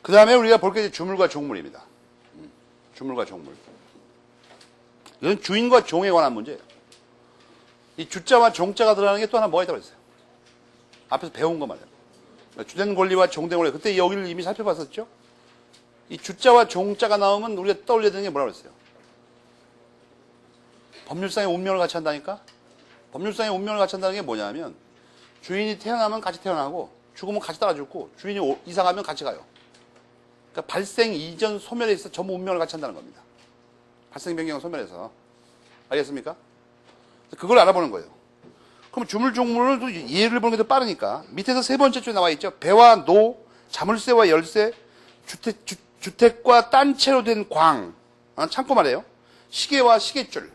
그 다음에 우리가 볼 게 주물과 종물입니다. 주물과 종물. 이건 주인과 종에 관한 문제예요. 이 주자와 종자가 들어가는 게 또 하나 뭐가 있다고 했어요? 앞에서 배운 거 말이에요. 주된 권리와 종된 권리. 그때 여기를 이미 살펴봤었죠? 이 주자와 종자가 나오면 우리가 떠올려야 되는 게 뭐라고 했어요? 법률상의 운명을 같이 한다니까? 법률상의 운명을 같이 한다는 게 뭐냐면 주인이 태어나면 같이 태어나고 죽으면 같이 따라 죽고 주인이 이사 가면 같이 가요. 그러니까 발생 이전 소멸에 있어 전부 운명을 같이 한다는 겁니다. 발생 변경 소멸에서. 알겠습니까? 그걸 알아보는 거예요. 그럼 주물종물은 또 예를 보는 게 더 빠르니까 밑에서 세 번째 줄에 나와 있죠. 배와 노, 자물쇠와 열쇠, 주택과 딴채로 된 광, 참고 말해요. 시계와 시계줄.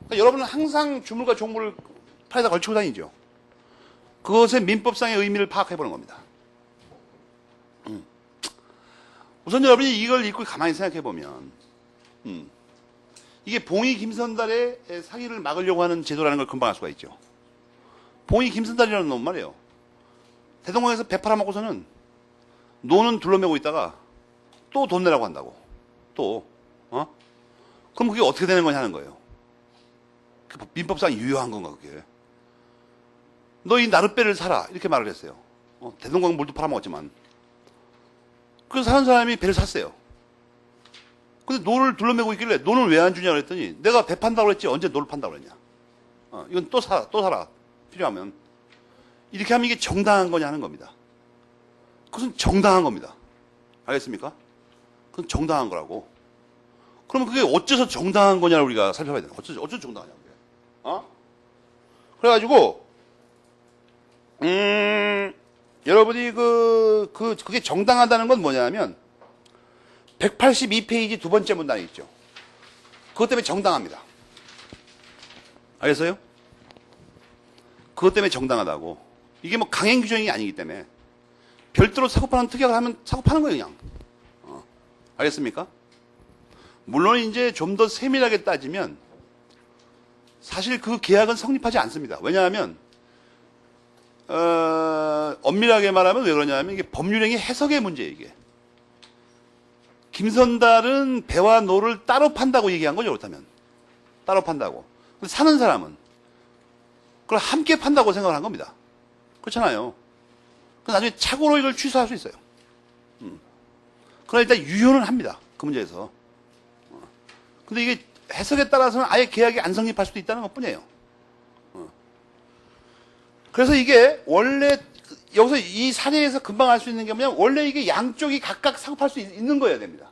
그러니까 여러분은 항상 주물과 종물을 팔에다 걸치고 다니죠. 그것의 민법상의 의미를 파악해보는 겁니다. 우선 여러분이 이걸 읽고 가만히 생각해보면 이게 봉이 김선달의 사기를 막으려고 하는 제도라는 걸 금방 알 수가 있죠. 봉이 김선달이라는 놈 말이에요. 대동강에서 배 팔아먹고서는 노는 둘러매고 있다가 또 돈 내라고 한다고. 또 그럼 그게 어떻게 되는 거냐 하는 거예요. 민법상 유효한 건가 그게. 너 이 나룻배를 사라 이렇게 말을 했어요. 대동강 물도 팔아먹었지만 그래서 사는 사람이 배를 샀어요. 근데 노를 둘러매고 있길래 노는 왜 안 주냐 그랬더니 내가 배 판다고 그랬지 언제 노를 판다고 그랬냐. 이건 또 사라 필요하면. 이렇게 하면 이게 정당한 거냐 하는 겁니다. 그것은 정당한 겁니다. 알겠습니까? 그건 정당한 거라고. 그러면 그게 어째서 정당한 거냐를 우리가 살펴봐야 돼요. 어째서 정당하냐 그게. 그래가지고 여러분이 그게 정당하다는 건 뭐냐면 182페이지 두 번째 문단이 있죠. 그것 때문에 정당합니다. 알겠어요? 그것 때문에 정당하다고. 이게 뭐 강행 규정이 아니기 때문에 별도로 사고파는 특약을 하면 사고파는 거예요, 그냥. 알겠습니까? 물론 이제 좀 더 세밀하게 따지면 사실 그 계약은 성립하지 않습니다. 왜냐하면 엄밀하게 말하면 왜 그러냐면 이게 법률행위 해석의 문제예요, 이게. 김선달은 배와 노를 따로 판다고 얘기한 거죠, 그렇다면. 따로 판다고. 근데 사는 사람은 그걸 함께 판다고 생각을 한 겁니다. 그렇잖아요. 나중에 착오로 이걸 취소할 수 있어요. 그러나 일단 유효는 합니다. 그 문제에서. 근데 이게 해석에 따라서는 아예 계약이 안 성립할 수도 있다는 것 뿐이에요. 그래서 이게 원래 여기서 이 사례에서 금방 알 수 있는 게 뭐냐면 원래 이게 양쪽이 각각 사고팔 수 있는 거여야 됩니다.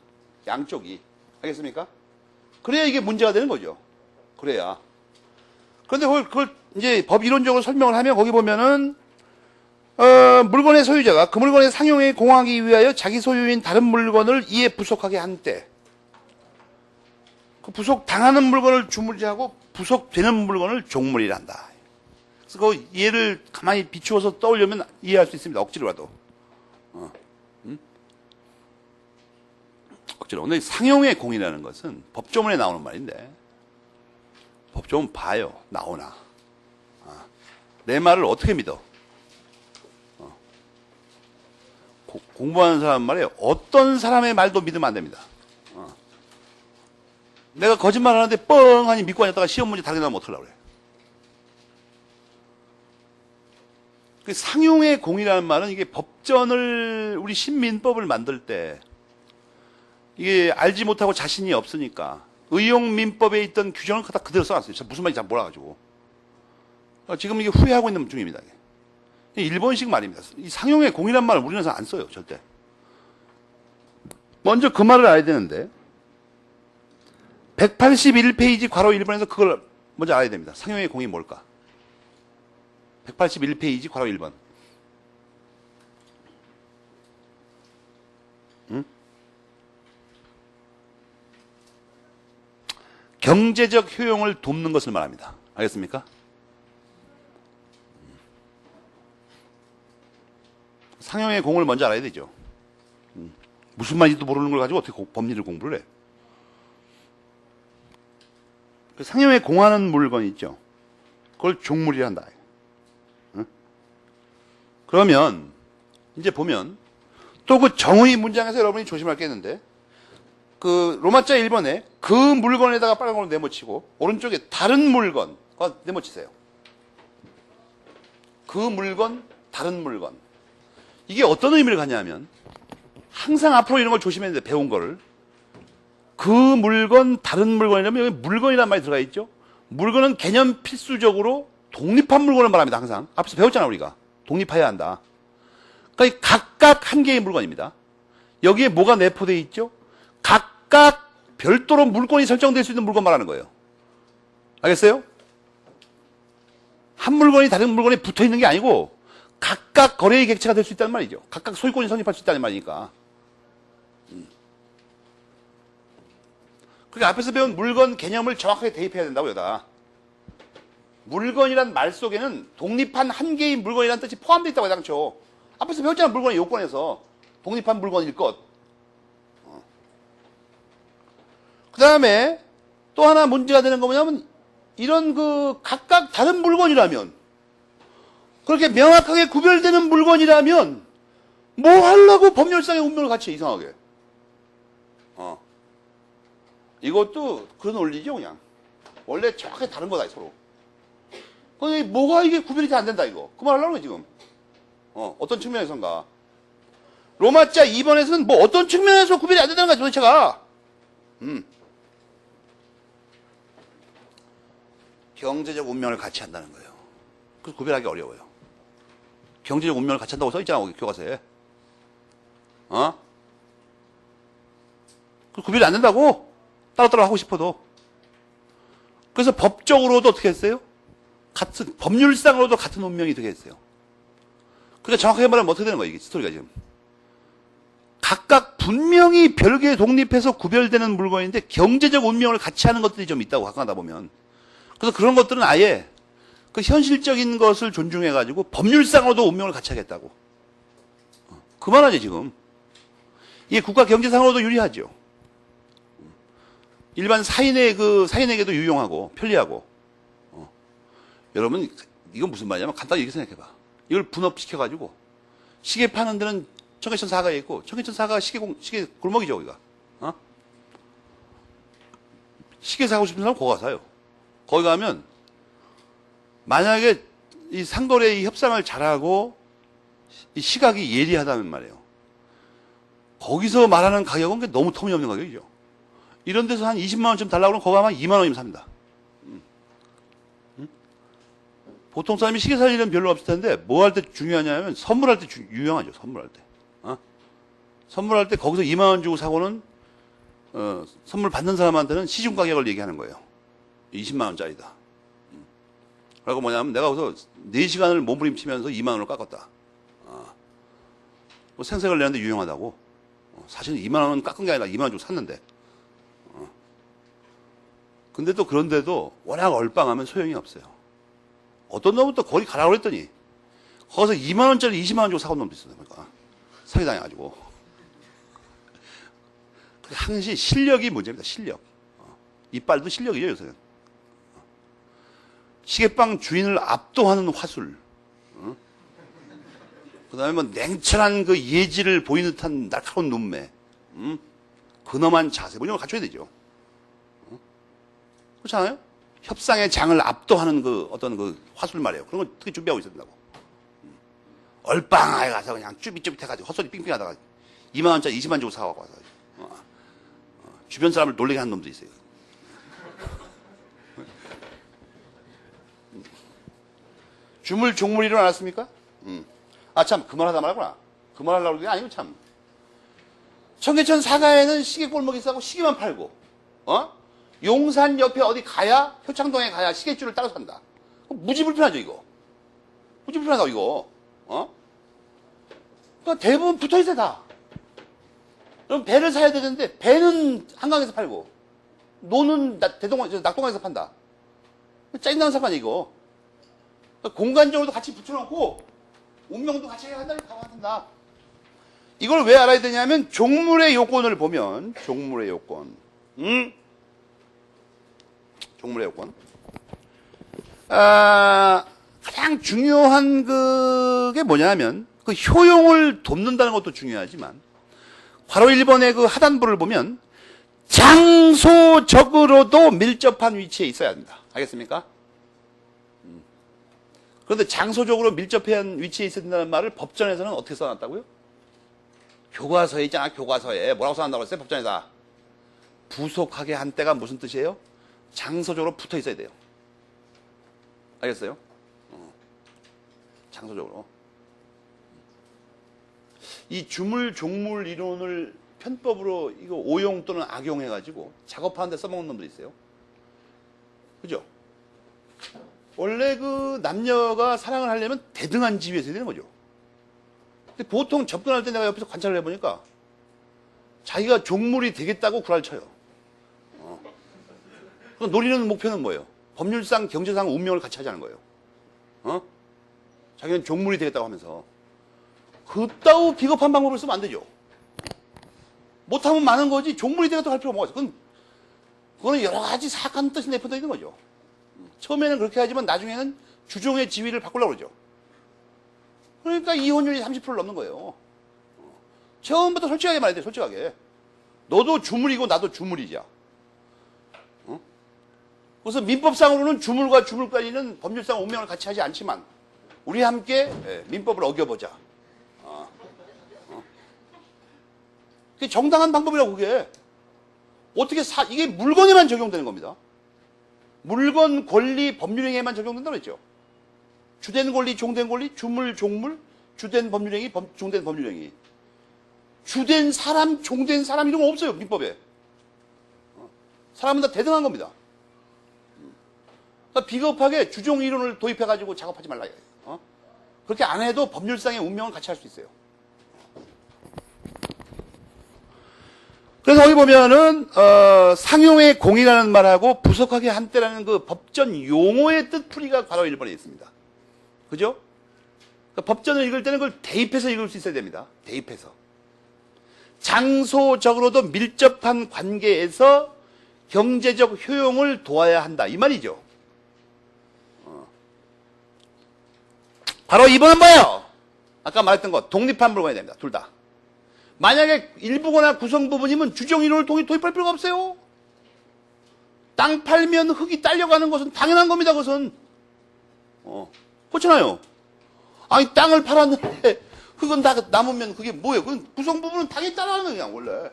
양쪽이. 알겠습니까? 그래야 이게 문제가 되는 거죠. 그래야. 그런데 그걸 이제 법 이론적으로 설명을 하면 거기 보면은 물건의 소유자가 그 물건의 상용에 공하기 위하여 자기 소유인 다른 물건을 이에 부속하게 한 때 그 부속 당하는 물건을 주물이하고 부속되는 물건을 종물이라 한다. 그래서 그 예를 가만히 비추어서 떠올리면 이해할 수 있습니다. 억지로라도. 억지로. 근데 상용의 공이라는 것은 법조문에 나오는 말인데 법조문 봐요. 나오나. 내 말을 어떻게 믿어? 공부하는 사람 말이에요. 어떤 사람의 말도 믿으면 안 됩니다. 내가 거짓말 하는데 뻥하니 믿고 앉았다가 시험 문제 다르게 나오면 어떡하려고 그래. 그 상용의 공이라는 말은 이게 법전을 우리 신민법을 만들 때 이게 알지 못하고 자신이 없으니까 의용민법에 있던 규정을 다 그대로 써놨어요. 무슨 말인지 잘 몰라가지고. 지금 이게 후회하고 있는 중입니다. 일본식 말입니다. 이 상용의 공이란 말을 우리나라에서 안 써요. 절대. 먼저 그 말을 알아야 되는데 181페이지 괄호 1번에서 그걸 먼저 알아야 됩니다. 상용의 공이 뭘까? 181페이지 괄호 1번. 경제적 효용을 돕는 것을 말합니다. 알겠습니까? 상용의 공을 먼저 알아야 되죠. 무슨 말인지도 모르는 걸 가지고 어떻게 법리를 공부를 해. 그 상용에 공하는 물건 있죠. 그걸 종물이라 한다. 그러면 이제 보면 또 그 정의 문장에서 여러분이 조심할 게 있는데, 그 로마자 1번에 그 물건에다가 빨간 걸로 네모치고 오른쪽에 다른 물건 네모치세요. 그 물건, 다른 물건. 이게 어떤 의미를 갖냐면 항상 앞으로 이런 걸 조심해야 돼. 배운 거를. 그 물건, 다른 물건이라면 여기 물건이란 말이 들어가 있죠. 물건은 개념 필수적으로 독립한 물건을 말합니다. 항상. 앞에서 배웠잖아 우리가. 독립해야 한다. 그러니까 각각 한 개의 물건입니다. 여기에 뭐가 내포되어 있죠? 각각 별도로 물건이 설정될 수 있는 물건 말하는 거예요. 알겠어요? 한 물건이 다른 물건에 붙어 있는 게 아니고 각각 거래의 객체가 될 수 있다는 말이죠. 각각 소유권이 성립할 수 있다는 말이니까. 그러니까 앞에서 배운 물건 개념을 정확하게 대입해야 된다고 여기다. 물건이란 말 속에는 독립한 한 개의 물건이라는 뜻이 포함되어 있다고 해당초. 앞에서 배웠잖아. 물건의 요건에서 독립한 물건일 것. 그 다음에 또 하나 문제가 되는 거 뭐냐면 이런 그 각각 다른 물건이라면 그렇게 명확하게 구별되는 물건이라면 뭐 하려고 법률상의 운명을 같이 해, 이상하게. 이것도 그런 논리죠 그냥. 원래 정확하게 다른 거다 서로. 근데 뭐가 이게 구별이 잘 안 된다 이거. 그 말 하려고 그래 지금. 어떤 측면에선가. 로마자 2번에서는 뭐 어떤 측면에서 구별이 안 된다는 거야 도대체가. 경제적 운명을 같이 한다는 거예요. 그래서 구별하기 어려워요. 경제적 운명을 같이 한다고 써있잖아, 교과서에. 그 구별이 안 된다고? 따로따로 하고 싶어도. 그래서 법적으로도 어떻게 했어요? 법률상으로도 같은 운명이 되게 했어요. 그러니까 정확하게 말하면 어떻게 되는 거예요, 이게 스토리가 지금. 각각 분명히 별개의 독립해서 구별되는 물건인데 경제적 운명을 같이 하는 것들이 좀 있다고 가까다 보면. 그래서 그런 것들은 아예 그 현실적인 것을 존중해가지고 법률상으로도 운명을 같이 하겠다고. 그 말하지, 지금. 이게 국가 경제상으로도 유리하죠. 일반 사인에게도 유용하고, 편리하고. 여러분, 이건 무슨 말이냐면 간단히 이렇게 생각해봐. 이걸 분업시켜가지고, 시계 파는 데는 청계천 사가에 있고, 청계천 사가가 시계 골목이죠, 거기가. 시계 사고 싶은 사람은 거기 가서 사요. 거기 가면, 만약에 이 상거래 협상을 잘하고, 이 시각이 예리하다면 말이에요. 거기서 말하는 가격은 너무 터무니없는 가격이죠. 이런 데서 한 20만원쯤 달라고 그러면 거기 가면 2만원이면 삽니다. 보통 사람이 시계 살 일은 별로 없을 텐데, 뭐 할 때 중요하냐면, 선물할 때 유용하죠, 선물할 때. 선물할 때 거기서 2만원 주고 사고는, 선물 받는 사람한테는 시중 가격을 얘기하는 거예요. 20만원짜리다. 그리고 뭐냐면, 내가 거기서 4시간을 몸부림치면서 2만원을 깎았다. 뭐 생색을 내는데 유용하다고. 사실은 2만원은 깎은 게 아니라 2만원 주고 샀는데. 근데 또 그런데도 워낙 얼빵하면 소용이 없어요. 어떤 놈은 또 거기 가라고 그랬더니 거기서 2만원짜리 20만원 주고 사온 놈도 있어요. 그러니까 사기당해가지고. 항시 실력이 문제입니다. 실력. 이빨도 실력이죠 요새는. 시계방 주인을 압도하는 화술. 그 다음에 뭐 냉철한 그 예지를 보이는 듯한 날카로운 눈매. 근엄한 자세. 뭐 이런 걸 갖춰야 되죠. 그렇잖아요? 협상의 장을 압도하는 그 어떤 그 화술 말이에요. 그런 걸 어떻게 준비하고 있어야 된다고. 얼빵하게 가서 그냥 쭈빗쭈빗 해가지고 헛소리 삥삥 하다가 2만원짜리 20만 주고 사와서 주변 사람을 놀래게 하는 놈도 있어요. 주물 종물 일어났습니까? 참, 그 말 하다 말구나. 그 말 하려고 그런 게 아니고 참. 청계천 사가에는 시계 골목이 있고 시계만 팔고, 용산 옆에 어디 가야, 효창동에 가야 시계줄을 따로 산다. 무지 불편하죠, 이거. 무지 불편하다, 이거. 그러니까 대부분 붙어 있어요, 다. 그럼 배를 사야 되는데, 배는 한강에서 팔고, 노는 낙동강에서 판다. 짜증나는 사건이야, 이거. 그러니까 공간적으로도 같이 붙여놓고, 운명도 같이 해야 한다. 이걸 왜 알아야 되냐면, 종물의 요건을 보면, 종물의 요건. 종물의 요건. 가장 중요한 그게 뭐냐면, 그 효용을 돕는다는 것도 중요하지만, 괄호 1번의 그 하단부를 보면 장소적으로도 밀접한 위치에 있어야 한다. 알겠습니까? 그런데 장소적으로 밀접한 위치에 있어야 된다는 말을 법전에서는 어떻게 써놨다고요? 교과서에 있잖아. 교과서에 뭐라고 써놨다고 했어요? 법전에다. 부속하게 한 때가 무슨 뜻이에요? 장소적으로 붙어 있어야 돼요. 알겠어요? 장소적으로. 이 주물 종물 이론을 편법으로 이거 오용 또는 악용해가지고 작업하는 데 써먹는 놈들이 있어요. 그죠? 원래 그 남녀가 사랑을 하려면 대등한 지위에서 해야 되는 거죠. 근데 보통 접근할 때 내가 옆에서 관찰을 해보니까 자기가 종물이 되겠다고 구랄쳐요. 그 노리는 목표는 뭐예요? 법률상, 경제상 운명을 같이 하자는 거예요. 자기는 종물이 되겠다고 하면서. 그따위 비겁한 방법을 쓰면 안 되죠. 못하면 많은 거지 종물이 되겠다고 할 필요가 뭐가 있어. 그거는 여러 가지 사악한 뜻이 내포되어 있는 거죠. 처음에는 그렇게 하지만 나중에는 주종의 지위를 바꾸려고 그러죠. 그러니까 이혼율이 30%를 넘는 거예요. 처음부터 솔직하게 말해야 돼, 솔직하게. 너도 주물이고 나도 주물이자. 그래서 민법상으로는 주물과 주물까지는 법률상 운명을 같이 하지 않지만 우리 함께 민법을 어겨보자. 그게 정당한 방법이라고 그게. 어떻게 이게 물건에만 적용되는 겁니다. 물건, 권리, 법률행위에만 적용된다고 했죠. 주된 권리, 종된 권리, 주물, 종물, 주된 법률행위, 종된 법률행위. 주된 사람, 종된 사람 이런 거 없어요, 민법에. 사람은 다 대등한 겁니다. 그러니까 비겁하게 주종 이론을 도입해가지고 작업하지 말라. 그렇게 안 해도 법률상의 운명을 같이 할 수 있어요. 그래서 거기 보면은 상용의 공이라는 말하고 부속하게 한때라는 그 법전 용어의 뜻풀이가 괄호 1번에 있습니다. 그죠? 그러니까 법전을 읽을 때는 그걸 대입해서 읽을 수 있어야 됩니다. 대입해서. 장소적으로도 밀접한 관계에서 경제적 효용을 도와야 한다. 이 말이죠. 바로 2번은 뭐예요? 아까 말했던 거 독립한 물건이 됩니다. 둘 다. 만약에 일부거나 구성 부분이면 주종 이론을 도입할 필요가 없어요. 땅 팔면 흙이 딸려가는 것은 당연한 겁니다. 그것은. 그렇잖아요. 아니 땅을 팔았는데 흙은 다 남으면 그게 뭐예요? 그건 구성 부분은 당연히 따라가는 거예요. 그냥 원래.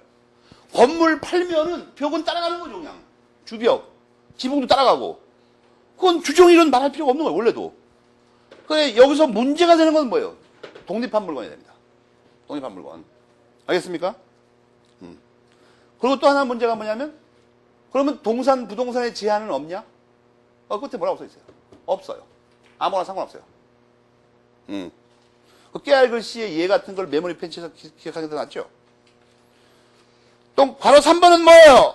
건물 팔면은 벽은 따라가는 거죠. 그냥. 주벽. 지붕도 따라가고. 그건 주종 이론 말할 필요가 없는 거예요. 원래도. 그래 여기서 문제가 되는 건 뭐예요? 독립한 물건이 됩니다. 독립한 물건. 알겠습니까? 그리고 또 하나 문제가 뭐냐면 그러면 동산, 부동산의 제한은 없냐? 끝에 뭐라고 써 있어요? 없어요. 아무거나 상관없어요. 그 깨알 글씨의 예 같은 걸 메모리 펜치에서 기억하는 게 더 낫죠? 또 괄호 3번은 뭐예요?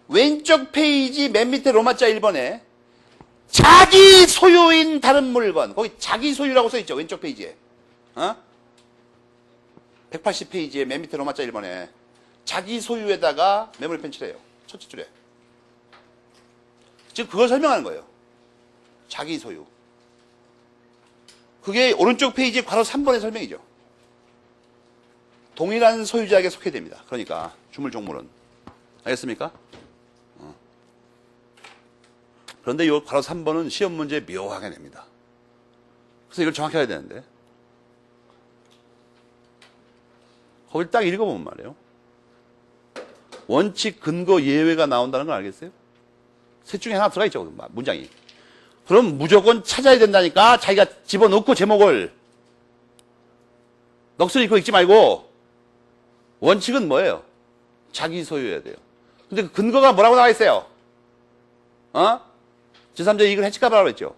왼쪽 페이지 맨 밑에 로마자 1번에 자기 소유인 다른 물건. 거기 자기 소유라고 써있죠. 왼쪽 페이지에. 180페이지에 맨 밑에 로마자 1번에 자기 소유에다가 메모리 펜치래요. 첫째 줄에. 지금 그걸 설명하는 거예요. 자기 소유. 그게 오른쪽 페이지 괄호 3번의 설명이죠. 동일한 소유자에게 속해 됩니다. 그러니까 주물 종물은. 알겠습니까? 그런데 이 괄호 3번은 시험 문제에 묘하게 냅니다. 그래서 이걸 정확히 해야 되는데 거길 딱 읽어보면 말이에요. 원칙, 근거, 예외가 나온다는 걸 알겠어요? 셋 중에 하나 들어가 있죠. 문장이. 그럼 무조건 찾아야 된다니까. 자기가 집어넣고 제목을 넋을 잃고 읽지 말고. 원칙은 뭐예요? 자기 소유여야 돼요. 근데 그 근거가 뭐라고 나와 있어요? 제3자 이익을 해치까봐라고 했죠.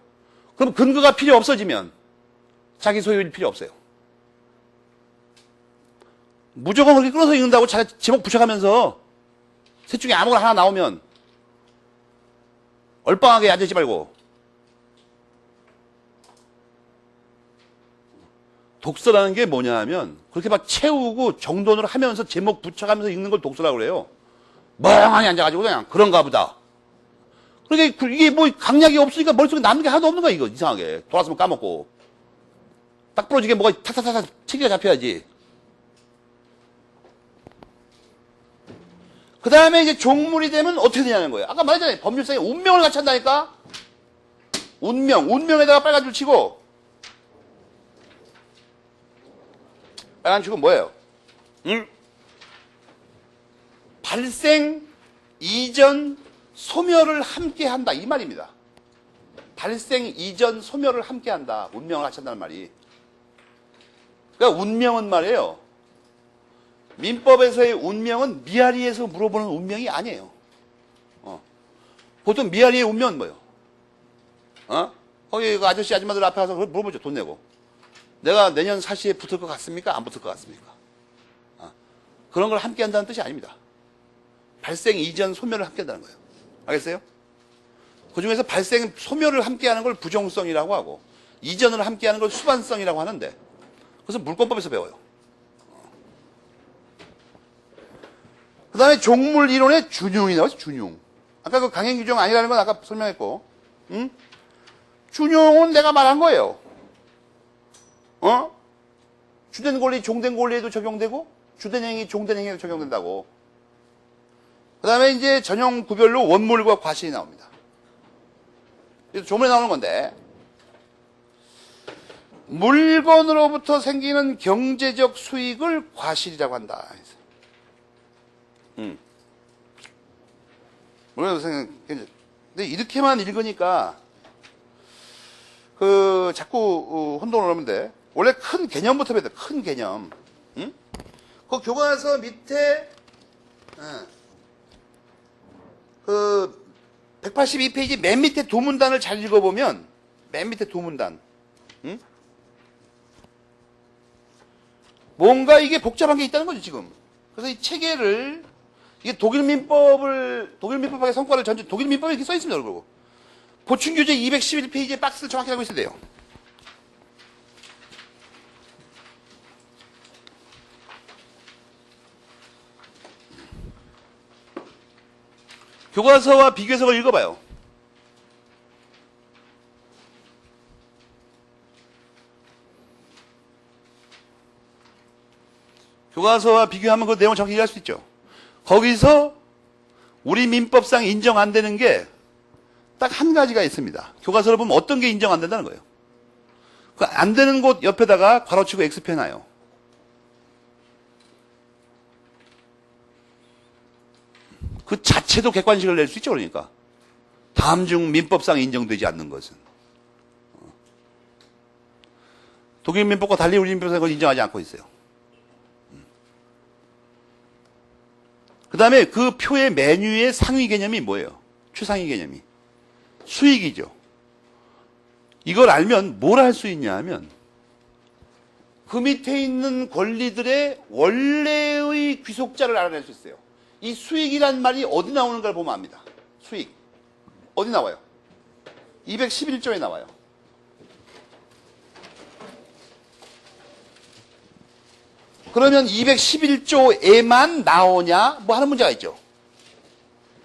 그럼 근거가 필요 없어지면 자기 소유일 필요 없어요. 무조건 그렇게 끌어서 읽는다고 자기 제목 붙여가면서 셋 중에 아무거나 하나 나오면 얼빵하게 앉아있지 말고. 독서라는 게 뭐냐 하면 그렇게 막 채우고 정돈을 하면서 제목 붙여가면서 읽는 걸 독서라고 그래요. 멍하니 앉아가지고 그냥 그런가 보다. 그러니까 이게 뭐 강약이 없으니까 머릿속에 남는 게 하나도 없는 거야. 이거 이상하게 돌아서면 까먹고 딱 부러지게 뭐가 탁탁탁탁 체계가 잡혀야지. 그 다음에 이제 종물이 되면 어떻게 되냐는 거예요. 아까 말했잖아요. 법률상에 운명을 같이 한다니까? 운명에다가 빨간 줄 치고, 빨간 줄은 뭐예요? 응? 발생, 이전, 소멸을 함께 한다. 이 말입니다. 발생, 이전, 소멸을 함께 한다. 운명을 같이 한다는 말이. 그러니까 운명은 말이에요. 민법에서의 운명은 미아리에서 물어보는 운명이 아니에요. 보통 미아리의 운명은 뭐예요? 거기 그 아저씨 아줌마들 앞에 가서 물어보죠. 돈 내고. 내가 내년 사시에 붙을 것 같습니까? 안 붙을 것 같습니까? 그런 걸 함께 한다는 뜻이 아닙니다. 발생, 이전, 소멸을 함께 한다는 거예요. 알겠어요? 그 중에서 발생, 소멸을 함께 하는 걸 부정성이라고 하고, 이전을 함께 하는 걸 수반성이라고 하는데, 그래서 물권법에서 배워요. 그 다음에 종물 이론의 준용이 나와서 준용. 아까 그 강행 규정 아니라는 건 아까 설명했고, 응? 준용은 내가 말한 거예요. 주된 권리, 종된 권리에도 적용되고, 주된 행위, 종된 행위에도 적용된다고. 그 다음에 이제 전형 구별로 원물과 과실이 나옵니다. 이것도 조문에 나오는 건데, 물건으로부터 생기는 경제적 수익을 과실이라고 한다. 물건으로부터 생기는 근데 이렇게만 읽으니까, 자꾸 혼동을 하는데, 원래 큰 개념부터 배워야 돼. 큰 개념. 응? 그 교과서 밑에, 182페이지 맨 밑에 두 문단을 잘 읽어보면, 맨 밑에 두 문단. 응? 뭔가 이게 복잡한 게 있다는 거죠, 지금. 그래서 이 체계를, 이게 독일 민법학의 성과를 독일 민법에 이렇게 써 있습니다, 그리고. 보충규제 211페이지의 박스를 정확히 알고 있어야 돼요. 교과서와 비교해서 읽어봐요. 교과서와 비교하면 그 내용을 정확히 이해할 수 있죠. 거기서 우리 민법상 인정 안 되는 게 딱 한 가지가 있습니다. 교과서를 보면 어떤 게 인정 안 된다는 거예요. 그 안 되는 곳 옆에다가 괄호치고 X 펴놔요. 그 자체도 객관식을 낼 수 있죠, 그러니까. 다음 중 민법상 인정되지 않는 것은. 독일 민법과 달리 우리 민법상 그걸 인정하지 않고 있어요. 그 다음에 그 표의 메뉴의 상위 개념이 뭐예요? 최상위 개념이. 수익이죠. 이걸 알면 뭘 할 수 있냐 하면, 그 밑에 있는 권리들의 원래의 귀속자를 알아낼 수 있어요. 이 수익이란 말이 어디 나오는가를 보면 압니다. 수익. 어디 나와요? 211조에 나와요. 그러면 211조에만 나오냐? 뭐 하는 문제가 있죠.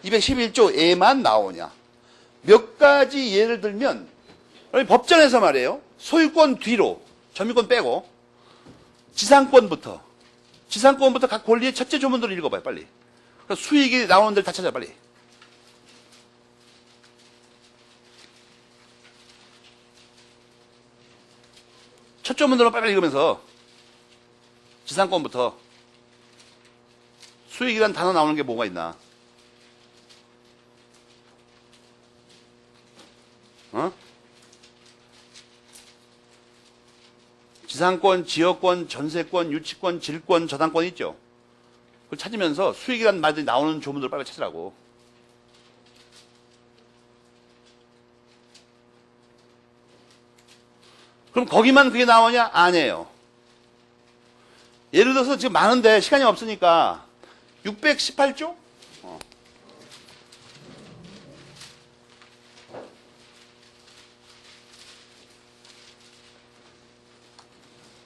211조에만 나오냐? 몇 가지 예를 들면, 법전에서 말이에요. 소유권 뒤로, 점유권 빼고, 지상권부터 각 권리의 첫째 조문들을 읽어봐요, 빨리. 수익이 나오는 데를 다 찾아, 빨리. 첫 조문들로 빨리 읽으면서, 지상권부터, 수익이란 단어 나오는 게 뭐가 있나? 지상권, 지역권, 전세권, 유치권, 질권, 저당권 있죠? 그걸 찾으면서 수익이라는 말들이 나오는 조문들을 빨리 찾으라고. 그럼 거기만 그게 나오냐? 아니에요. 예를 들어서 지금 많은데 시간이 없으니까 618조?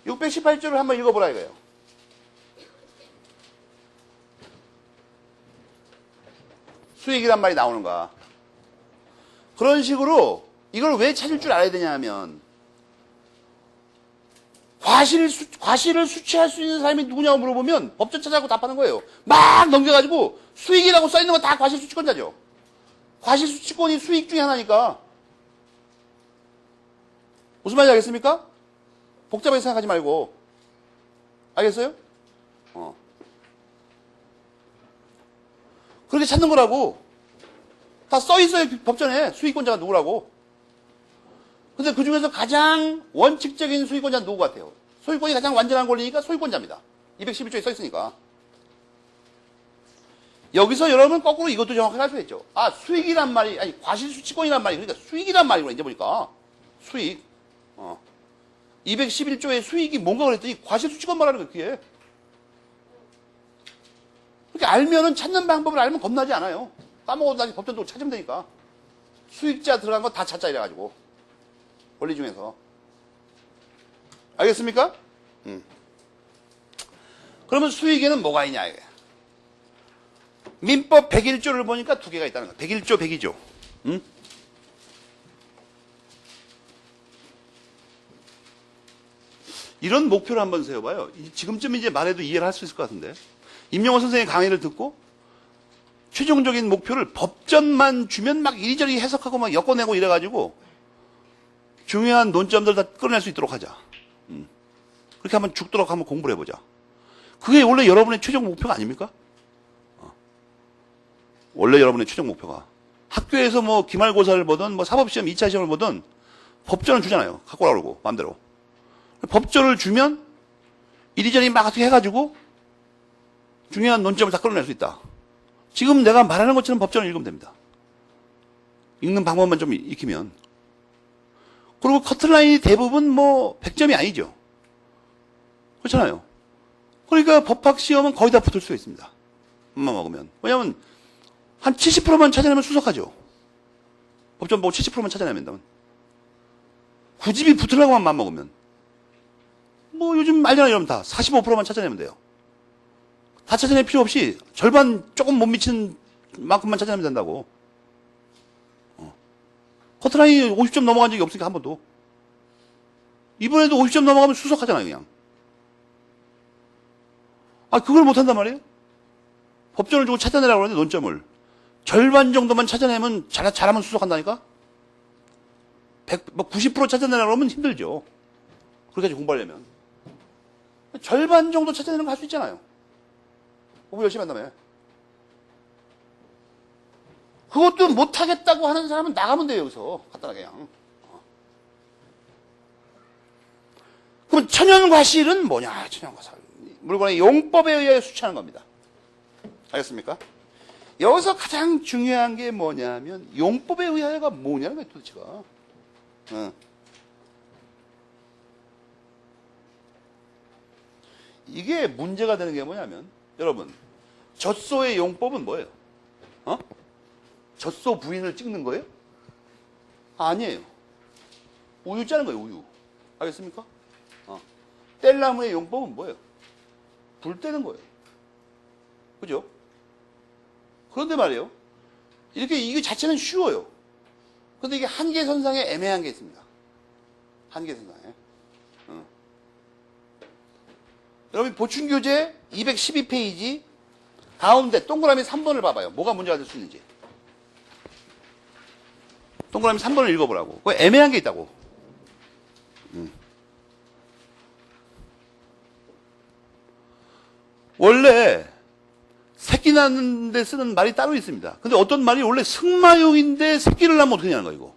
618조를 한번 읽어보라 이거예요. 수익이란 말이 나오는가. 그런 식으로 이걸 왜 찾을 줄 알아야 되냐 하면, 과실을 수취할 수 있는 사람이 누구냐고 물어보면 법전 찾아가고 답하는 거예요. 막 넘겨가지고 수익이라고 써있는 거 다 과실 수취권자죠. 과실 수취권이 수익 중에 하나니까. 무슨 말인지 알겠습니까? 복잡하게 생각하지 말고. 알겠어요? 그렇게 찾는 거라고. 다 써있어요, 법전에. 수익권자가 누구라고. 근데 그 중에서 가장 원칙적인 수익권자는 누구 같아요? 소유권이 가장 완전한 권리니까 소유권자입니다. 211조에 써있으니까. 여기서 여러분 거꾸로 이것도 정확하게 할 수가 있죠. 아, 수익이란 말이, 아니, 과실수취권이란 말이, 그러니까 수익이란 말이구나, 이제 보니까. 수익. 211조의 수익이 뭔가 그랬더니 과실수취권 말하는 거예요, 그게. 그렇게 알면은 찾는 방법을 알면 겁나지 않아요. 까먹어도 나중에 법전도 찾으면 되니까. 수익자 들어간 거 다 찾자 이래가지고. 원리 중에서. 알겠습니까? 그러면 수익에는 뭐가 있냐, 이게. 민법 101조를 보니까 두 개가 있다는 거야. 101조, 102조. 이런 목표를 한번 세워봐요. 지금쯤 이제 말해도 이해를 할 수 있을 것 같은데. 임영호 선생의 강의를 듣고 최종적인 목표를 법전만 주면 막 이리저리 해석하고 막 엮어내고 이래가지고 중요한 논점들 다 끌어낼 수 있도록 하자. 그렇게 한번 죽도록 한번 공부를 해보자. 그게 원래 여러분의 최종 목표가 아닙니까? 원래 여러분의 최종 목표가. 학교에서 뭐 기말고사를 보든 뭐 사법시험 2차 시험을 보든 법전을 주잖아요. 갖고 오라고 그러고 마음대로. 법전을 주면 이리저리 막 어떻게 해가지고 중요한 논점을 다 끌어낼 수 있다. 지금 내가 말하는 것처럼 법전을 읽으면 됩니다. 읽는 방법만 좀 익히면. 그리고 커트라인이 대부분 뭐 100점이 아니죠. 그렇잖아요. 그러니까 법학시험은 거의 다 붙을 수 있습니다. 맘만 먹으면. 왜냐면 한 70%만 찾아내면 수석하죠. 법전 보고 70%만 찾아내면. 9집이 붙으려고만 맘먹으면. 뭐 요즘 알잖아요, 여러분 다. 45%만 찾아내면 돼요. 다 찾아낼 필요 없이 절반 조금 못 미치는 만큼만 찾아내면 된다고. 커트라인이 50점 넘어간 적이 없으니까 한 번도. 이번에도 50점 넘어가면 수석하잖아요, 그냥. 아, 그걸 못한단 말이에요? 법전을 주고 찾아내라고 그러는데, 논점을. 절반 정도만 찾아내면, 잘하면 수석한다니까? 90% 찾아내라고 그러면 힘들죠. 그렇게까지 공부하려면. 절반 정도 찾아내는 거 할 수 있잖아요. 공부 열심히 한다며. 그것도 못하겠다고 하는 사람은 나가면 돼요, 여기서. 간단하게 그냥. 그럼 천연과실은 뭐냐, 천연과실. 물건의 용법에 의하여 수취하는 겁니다. 알겠습니까? 여기서 가장 중요한 게 뭐냐면, 용법에 의하여가 뭐냐는 거예요, 도대체가. 이게 문제가 되는 게 뭐냐면, 여러분, 젖소의 용법은 뭐예요? 젖소 부인을 찍는 거예요? 아니에요. 우유 짜는 거예요, 우유. 알겠습니까? 뗄나무의 용법은 뭐예요? 불 떼는 거예요. 그죠? 그런데 말이에요. 이게 자체는 쉬워요. 근데 이게 한계선상에 애매한 게 있습니다. 한계선상에. 여러분, 보충교재 212페이지 가운데 동그라미 3번을 봐봐요. 뭐가 문제가 될 수 있는지. 동그라미 3번을 읽어보라고. 그거 애매한 게 있다고. 원래 새끼 낳는데 쓰는 말이 따로 있습니다. 근데 어떤 말이 원래 승마용인데 새끼를 낳으면 어떻게 하는 거야, 이거.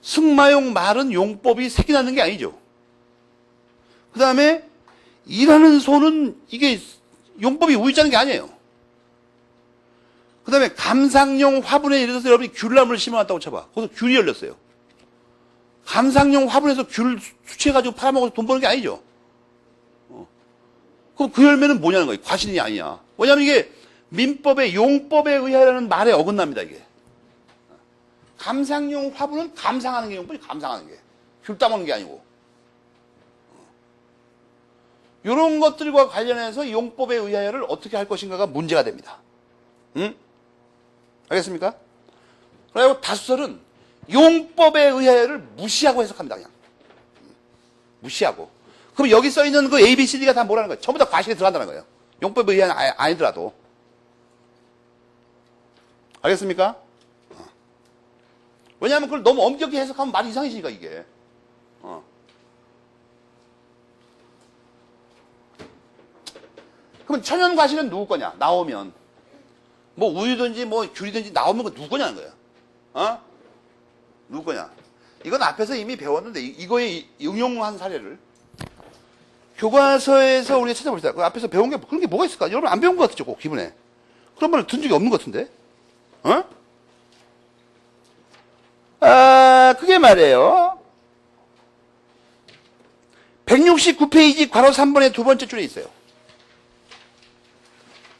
승마용 말은 용법이 새끼 낳는 게 아니죠. 그 다음에 일하는 소는 이게 용법이 우유 짜는 게 아니에요. 그 다음에 감상용 화분에 예를 들어서 여러분이 귤나무를 심어놨다고 쳐봐. 거기서 귤이 열렸어요. 감상용 화분에서 귤 수치해가지고 팔아먹어서 돈 버는 게 아니죠. 그럼 그 열매는 뭐냐는 거예요. 과실이 아니야. 왜냐면 이게 민법의 용법에 의하여라는 말에 어긋납니다, 이게. 감상용 화분은 감상하는 게 용법이 감상하는 게. 귤 따먹는 게 아니고. 이런 것들과 관련해서 용법에 의하여를 어떻게 할 것인가가 문제가 됩니다. 응? 알겠습니까? 그리고 다수설은 용법에 의하여를 무시하고 해석합니다, 그냥. 무시하고. 그럼 여기 써 있는 그 A, B, C, D가 다 뭐라는 거예요? 전부 다 과실에 들어간다는 거예요. 용법에 의한 아니더라도. 알겠습니까? 왜냐하면 그걸 너무 엄격히 해석하면 말이 이상해지니까 이게. 그럼 천연 과실은 누구 거냐? 나오면 뭐 우유든지 뭐 귤이든지 나오면 그 누구 거냐는 거야. 누구 거냐? 이건 앞에서 이미 배웠는데 이거에 응용한 사례를 교과서에서 우리가 찾아봅시다. 그 앞에서 배운 게 그런 게 뭐가 있을까? 여러분 안 배운 것 같죠? 꼭 기분에 그런 말을 든 적이 없는 것 같은데. 그게 말이에요. 169페이지 괄호 3번의 두 번째 줄에 있어요.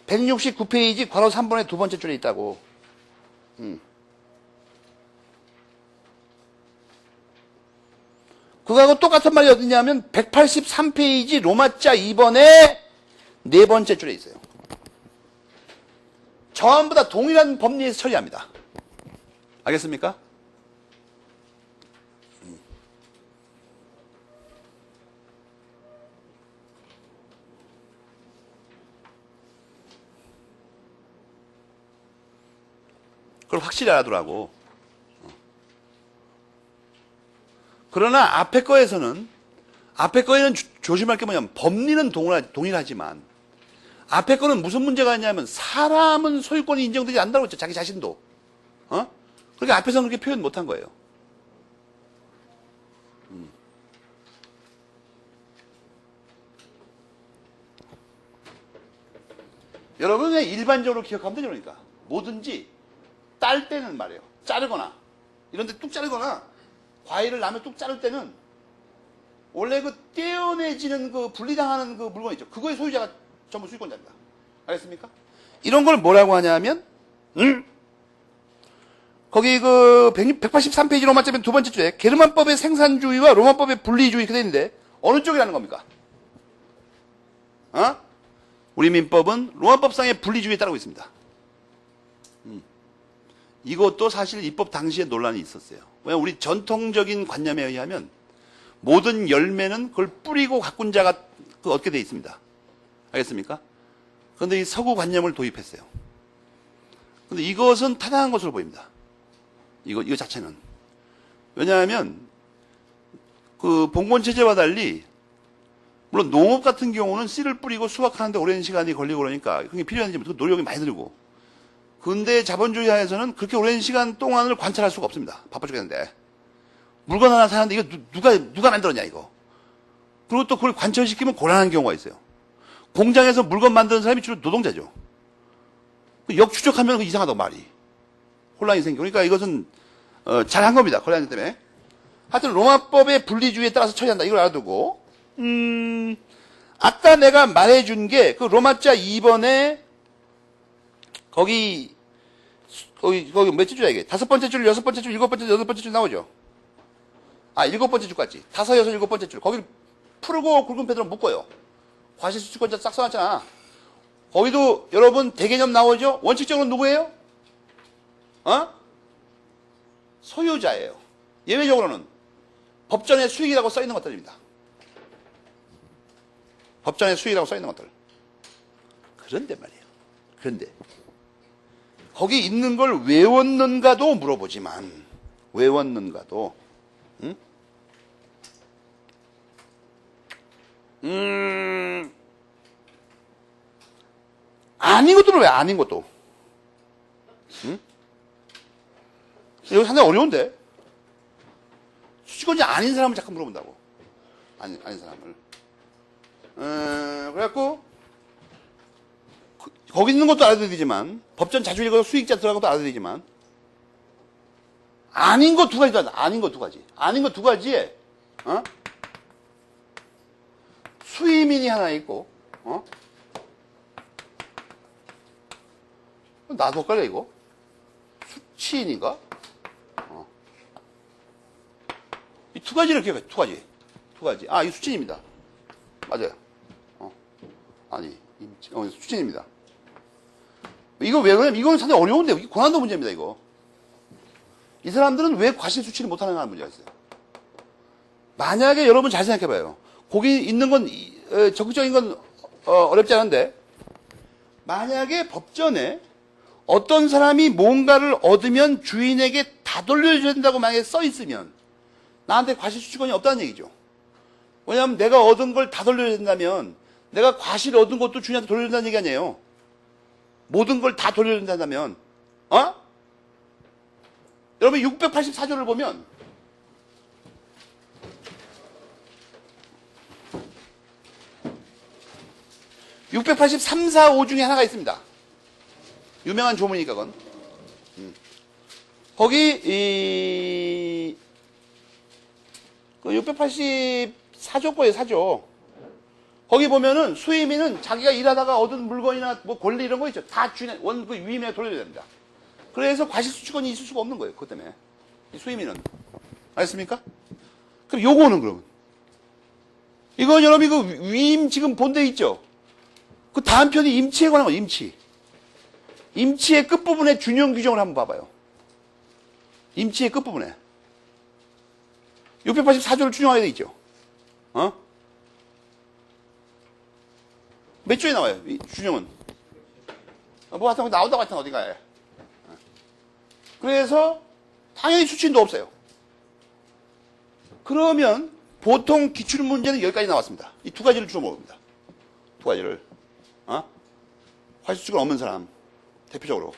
169페이지 괄호 3번의 두 번째 줄에 있다고. 그거하고 똑같은 말이 어디냐면 183페이지 로마자 2번의 네 번째 줄에 있어요. 전부 다 동일한 법리에서 처리합니다. 알겠습니까? 그걸 확실히 알아두라고. 그러나 앞에 거에는 조심할 게 뭐냐면 법리는 동일하지만 앞에 거는 무슨 문제가 있냐면 사람은 소유권이 인정되지 않는다고 했죠. 자기 자신도. 그러니까 앞에서는 그렇게 표현 못한 거예요. 여러분 그냥 일반적으로 기억하면 되죠. 그러니까 뭐든지 딸 때는 말이에요. 자르거나 이런 데 뚝 자르거나 과일을 남에 뚝 자를 때는 원래 그 떼어내지는 그 분리당하는 그 물건 있죠. 그거의 소유자가 전부 수익권자입니다. 알겠습니까? 이런 걸 뭐라고 하냐면 거기 그 183페이지 로마자면 두 번째 줄에 게르만법의 생산주의와 로마법의 분리주의 이렇게 돼 있는데 어느 쪽이라는 겁니까? 우리 민법은 로마법상의 분리주의에 따르고 있습니다. 이것도 사실 입법 당시에 논란이 있었어요. 왜냐하면 우리 전통적인 관념에 의하면 모든 열매는 그걸 뿌리고 가꾼 자가 얻게 돼 있습니다. 알겠습니까? 그런데 이 서구 관념을 도입했어요. 그런데 이것은 타당한 것으로 보입니다. 이거 자체는. 왜냐하면 그 봉건체제와 달리 물론 농업 같은 경우는 씨를 뿌리고 수확하는데 오랜 시간이 걸리고 그러니까 그게 필요한지 노력이 많이 들고 근대 자본주의 하에서는 그렇게 오랜 시간 동안을 관찰할 수가 없습니다. 바빠 죽겠는데. 물건 하나 사는데 이거 누가 만들었냐 이거. 그리고 또 그걸 관철시키면 곤란한 경우가 있어요. 공장에서 물건 만드는 사람이 주로 노동자죠. 역추적하면 이상하다고 말이. 혼란이 생기고. 그러니까 이것은 잘한 겁니다. 혼란 때문에. 하여튼 로마법의 분리주의에 따라서 처리한다. 이걸 알아두고 아까 내가 말해준 게 그 로마자 2번에 거기 몇째 줄이야 이게? 다섯 번째 줄, 여섯 번째 줄, 일곱 번째, 여덟 번째 줄 나오죠? 일곱 번째 줄까지. 다섯, 여섯, 일곱 번째 줄. 거기를 풀고 굵은 패드로 묶어요. 과실수취권자 싹 써놨잖아. 거기도 여러분 대개념 나오죠? 원칙적으로 누구예요? 소유자예요. 예외적으로는 법전에 수익이라고 써있는 것들입니다. 법전에 수익이라고 써있는 것들. 그런데 말이에요. 그런데 거기 있는 걸 외웠는가도 물어보지만 외웠는가도 아닌 것들은 왜 아닌 것도 여기 상당히 어려운데 수치권자 아닌 사람을 자꾸 물어본다고 아닌 사람을 그래갖고 거기 있는 것도 알아야 되지만 법전 자주 읽어서 수익자 들어간 것도 알아야 되지만 아닌 거 두 가지도 한다. 아닌 거 두 가지. 아닌 거 두 가지에 수의민이 하나 있고 나도 헷갈려 이거. 수치인인가? 이 두 가지를 기억해. 두 가지. 이 수치인입니다. 맞아요. 수치인입니다. 이거 왜 그러냐면 이건 상당히 어려운데 이게 고난도 문제입니다. 이거 이 사람들은 왜 과실 수치를 못하는 문제가 있어요. 만약에 여러분 잘 생각해봐요. 거기 있는 건 적극적인 건 어렵지 않은데 만약에 법전에 어떤 사람이 뭔가를 얻으면 주인에게 다 돌려줘야 된다고 만약에 써 있으면 나한테 과실수취권이 없다는 얘기죠. 왜냐하면 내가 얻은 걸 다 돌려줘야 된다면 내가 과실 얻은 것도 주인한테 돌려야 된다는 얘기 아니에요. 모든 걸 다 돌려야 된다면 여러분 684조를 보면 (683, 4, 5) 중에 하나가 있습니다. 유명한 조문이니까 그건. 거기 684조 거예요. 4조. 거기 보면은 수임인은 자기가 일하다가 얻은 물건이나 뭐 권리 이런 거 있죠. 다 주인의 그 유임에 돌려야 됩니다. 그래서 과실수취권이 있을 수가 없는 거예요. 그것 때문에. 이 수임인은. 알겠습니까? 그럼 요거는 그러면. 이건 여러분 이거 위임 지금 본데 있죠? 그 다음 편이 임치에 관한 거예요. 임치. 임치의 끝부분에 준용 규정을 한번 봐봐요. 임치의 끝부분에. 684조를 준용하게 돼 있죠. 몇 조에 나와요? 이 준용은. 뭐 하여튼 나온다고 하여튼 어딘가에. 그래서 당연히 수치인도 없어요. 그러면 보통 기출문제는 여기까지 나왔습니다. 이 두 가지를 주로 모릅니다. 두 가지를. 과실수치권 없는 사람. 대표적으로.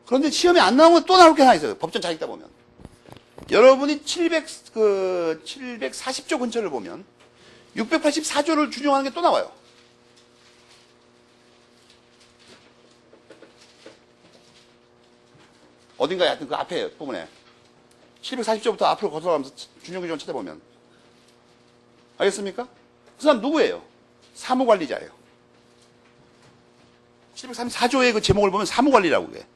그런데 시험에 안 나온 건 또 나올 게 하나 있어요. 법전 잘 읽다 보면. 여러분이 740조 근처를 보면 684조를 준용하는 게 또 나와요. 어딘가에 하여튼 그 앞에 부분에 740조부터 앞으로 거슬러가면서 준용 규정을 찾아보면 알겠습니까? 그 사람 누구예요? 사무관리자예요. 734조의 그 제목을 보면 사무관리라고 그게.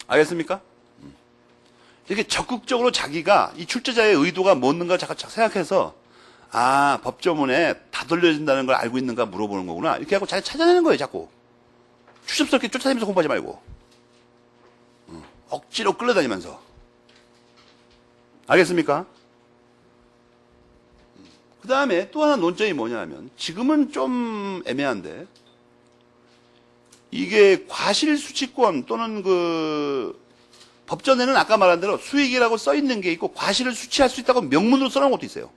알겠습니까? 이렇게 적극적으로 자기가 이 출제자의 의도가 뭐였는가 잠깐 생각해서 법조문에 다 돌려준다는 걸 알고 있는가 물어보는 거구나. 이렇게 하고 자기 찾아내는 거예요, 자꾸. 추접스럽게 쫓아다니면서 공부하지 말고. 억지로 끌려다니면서. 알겠습니까? 그 다음에 또 하나 논점이 뭐냐면, 지금은 좀 애매한데, 이게 과실수취권 또는 법전에는 아까 말한 대로 수익이라고 써 있는 게 있고 과실을 수취할 수 있다고 명문으로 써놓은 것도 있어요.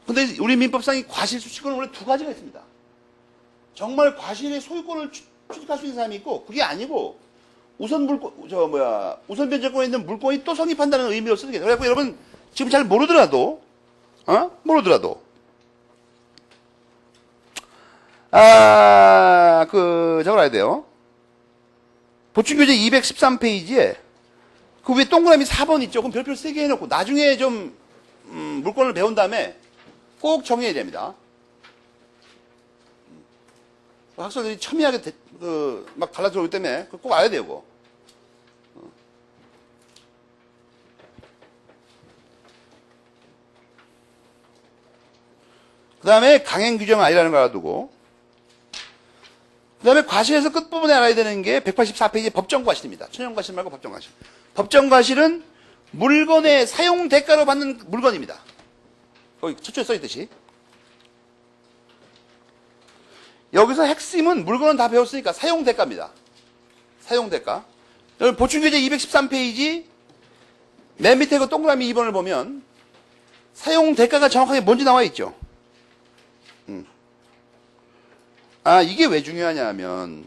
근데 우리 민법상이 과실수취권은 원래 두 가지가 있습니다. 정말 과실의 소유권을 취득할 수 있는 사람이 있고 그게 아니고 우선 변제권에 있는 물권이 또 성립한다는 의미로 쓰는 게 그래서 여러분 지금 잘 모르더라도 적어놔야 돼요. 보충교재 213페이지에 그 위에 동그라미 4번 있죠. 그럼 별표를 3개 해놓고 나중에 좀 물건을 배운 다음에 꼭 정해야 됩니다. 학생들이 첨예하게 막 달라들어오기 때문에 꼭 알아야 돼요. 그거. 그 다음에 강행규정은 아니라는 걸 알아두고 그 다음에 과실에서 끝부분에 알아야 되는 게 184페이지 법정과실입니다. 천연과실 말고 법정과실. 법정과실은 물건의 사용 대가로 받는 물건입니다. 거기 첫 줄에 써있듯이. 여기서 핵심은 물건은 다 배웠으니까 사용 대가입니다. 사용 대가. 여러분 보충교재 213페이지 맨 밑에 그 동그라미 2번을 보면 사용 대가가 정확하게 뭔지 나와 있죠. 이게 왜 중요하냐 하면,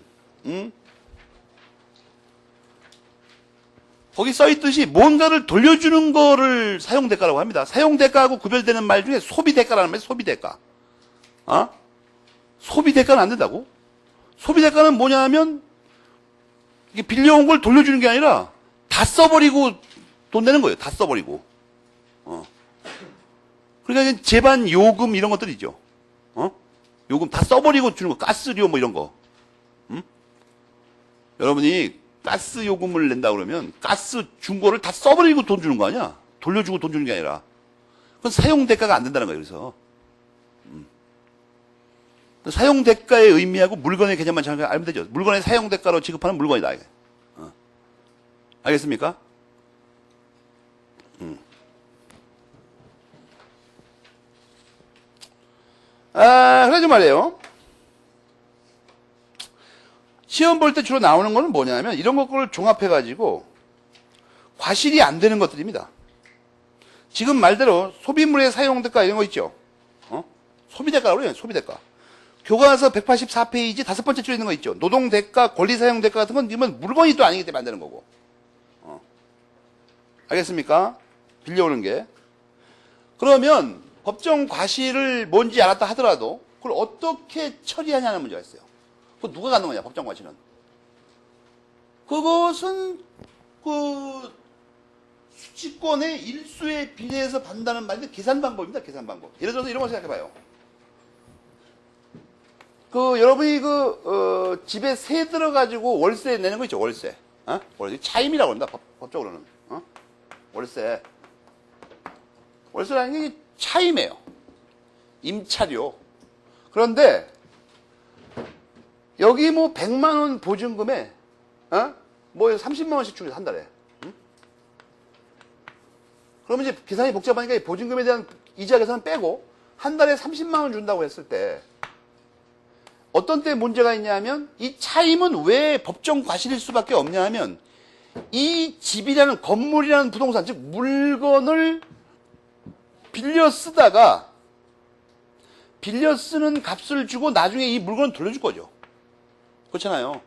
거기 써있듯이 뭔가를 돌려주는 거를 사용대가라고 합니다. 사용대가하고 구별되는 말 중에 소비대가라는 말이에요. 소비대가. 소비대가는 안 된다고? 소비대가는 뭐냐 하면, 이게 빌려온 걸 돌려주는 게 아니라 다 써버리고 돈 내는 거예요. 다 써버리고. 그러니까 재반 요금 이런 것들이죠. 요금 다 써버리고 주는 거, 가스료 뭐 이런 거. 여러분이 가스 요금을 낸다 그러면 가스 준 거를 다 써버리고 돈 주는 거 아니야? 돌려주고 돈 주는 게 아니라. 그건 사용 대가가 안 된다는 거예요. 그래서. 사용 대가의 의미하고 물건의 개념만 잘 알면 되죠. 물건의 사용 대가로 지급하는 물건이다. 이게. 알겠습니까? 그러지 말이에요. 시험 볼 때 주로 나오는 거는 뭐냐면 이런 것들을 종합해가지고 과실이 안 되는 것들입니다. 지금 말대로 소비물의 사용대가 이런 거 있죠. 소비대가라고 그래요. 소비대가. 교과서 184페이지 다섯 번째 줄에 있는 거 있죠. 노동대가, 권리사용대가 같은 건 이건 물건이 또 아니기 때문에 안 되는 거고. 알겠습니까? 빌려오는 게. 그러면 법정 과실을 뭔지 알았다 하더라도 그걸 어떻게 처리하냐는 문제가 있어요. 그거 누가 갖는 거냐, 법정 과실은. 그것은 그 수취권의 일수에 비례해서 받는다는 말인데 계산 방법입니다. 계산 방법. 예를 들어서 이런 거 생각해봐요. 여러분이 집에 세 들어가지고 월세 내는 거 있죠, 월세. 월세. 차임이라고 합니다, 법적으로는. 월세. 월세라는 게 차임이에요. 임차료. 그런데, 여기 뭐 100만원 보증금에, 뭐 30만원씩 주고 한 달에. 그러면 이제 계산이 복잡하니까 이 보증금에 대한 이자 계산 빼고, 한 달에 30만원 준다고 했을 때, 어떤 때 문제가 있냐면 이 차임은 왜 법정 과실일 수밖에 없냐 하면 이 집이라는 건물이라는 부동산, 즉 물건을 빌려 쓰다가 빌려 쓰는 값을 주고 나중에 이 물건을 돌려줄 거죠. 그렇잖아요.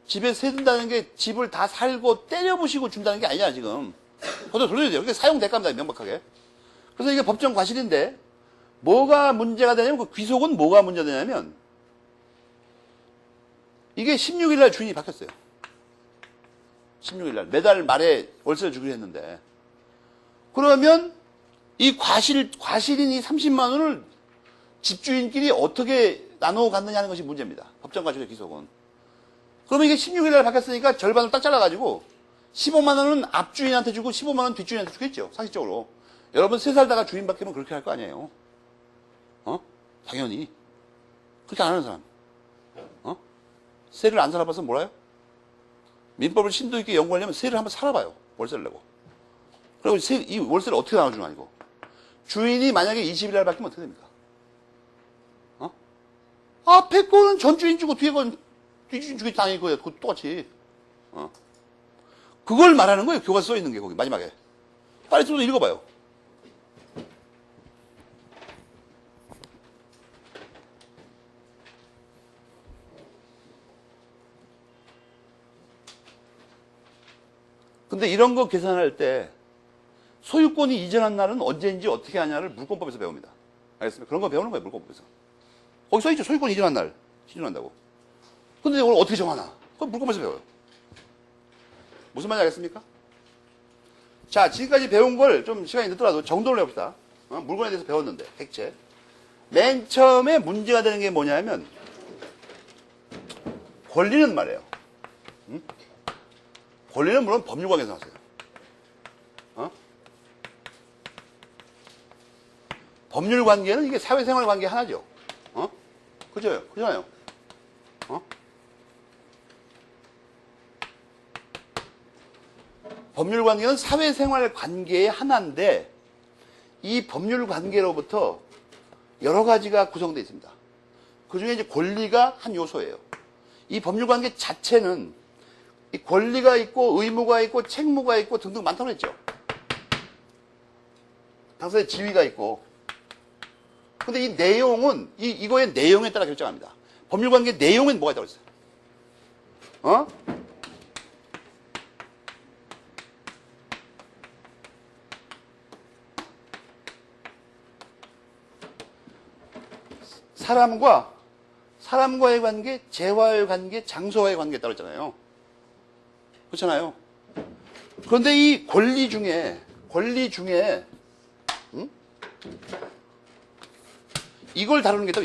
집에 세든다는 게 집을 다 살고 때려부시고 준다는 게 아니야 지금. 그것도 돌려야 돼요. 그게 사용대가입니다, 명백하게. 그래서 이게 법정 과실인데 뭐가 문제가 되냐면 그 귀속은 뭐가 문제가 되냐면 이게 16일 날 주인이 바뀌었어요. 16일 날 매달 말에 월세를 주기로 했는데 그러면 이 과실인 이 30만 원을 집주인끼리 어떻게 나누어 갔느냐 하는 것이 문제입니다. 법정 과실의 귀속은. 그러면 이게 16일 날 바뀌었으니까 절반을 딱 잘라가지고 15만 원은 앞주인한테 주고 15만 원 뒷주인한테 주겠죠. 상식적으로. 여러분 3 살다가 주인 바뀌면 그렇게 할 거 아니에요. 당연히. 그렇게 안 하는 사람. 세를 안 살아봐서 몰라요? 민법을 심도 있게 연구하려면 세를 한번 살아봐요. 월세를 내고. 그리고 이 월세를 어떻게 나눠주나, 이거. 주인이 만약에 20일 날 바뀌면 어떻게 됩니까? 앞에 거는 전 주인 주고 뒤에 건 뒷주인 주기 당연히 그거 똑같이. 그걸 말하는 거예요. 교과서 써 있는 게 거기 마지막에. 빨리 좀 읽어봐요. 근데 이런 거 계산할 때 소유권이 이전한 날은 언제인지 어떻게 하냐를 물권법에서 배웁니다. 알겠습니까? 그런 거 배우는 거예요, 물권법에서. 거기 써있죠. 소유권 이전한 날 기준한다고. 근데 오늘 어떻게 정하나? 그건 물권법에서 배워요. 무슨 말인지 알겠습니까? 자, 지금까지 배운 걸 좀 시간이 늦더라도 정도를 해봅시다. 물건에 대해서 배웠는데, 객체. 맨 처음에 문제가 되는 게 뭐냐면 권리는 말이에요. 권리는 물론 법률관계에서 나왔어요. 법률관계는 이게 사회생활관계 하나죠. 그죠? 그잖아요. 법률관계는 사회생활관계의 하나인데 이 법률관계로부터 여러 가지가 구성되어 있습니다. 그 중에 이제 권리가 한 요소예요. 이 법률관계 자체는 이 권리가 있고 의무가 있고 책무가 있고 등등 많다고 했죠. 당사자의 지위가 있고. 근데 이 내용은 이거의 내용에 따라 결정합니다. 법률관계 내용엔 뭐가 있다고 했어요? 사람과의 관계, 재와의 관계, 장소와의 관계에 따라 했잖아요. 그렇잖아요. 그런데 이 권리 중에 이걸 다루는 게 또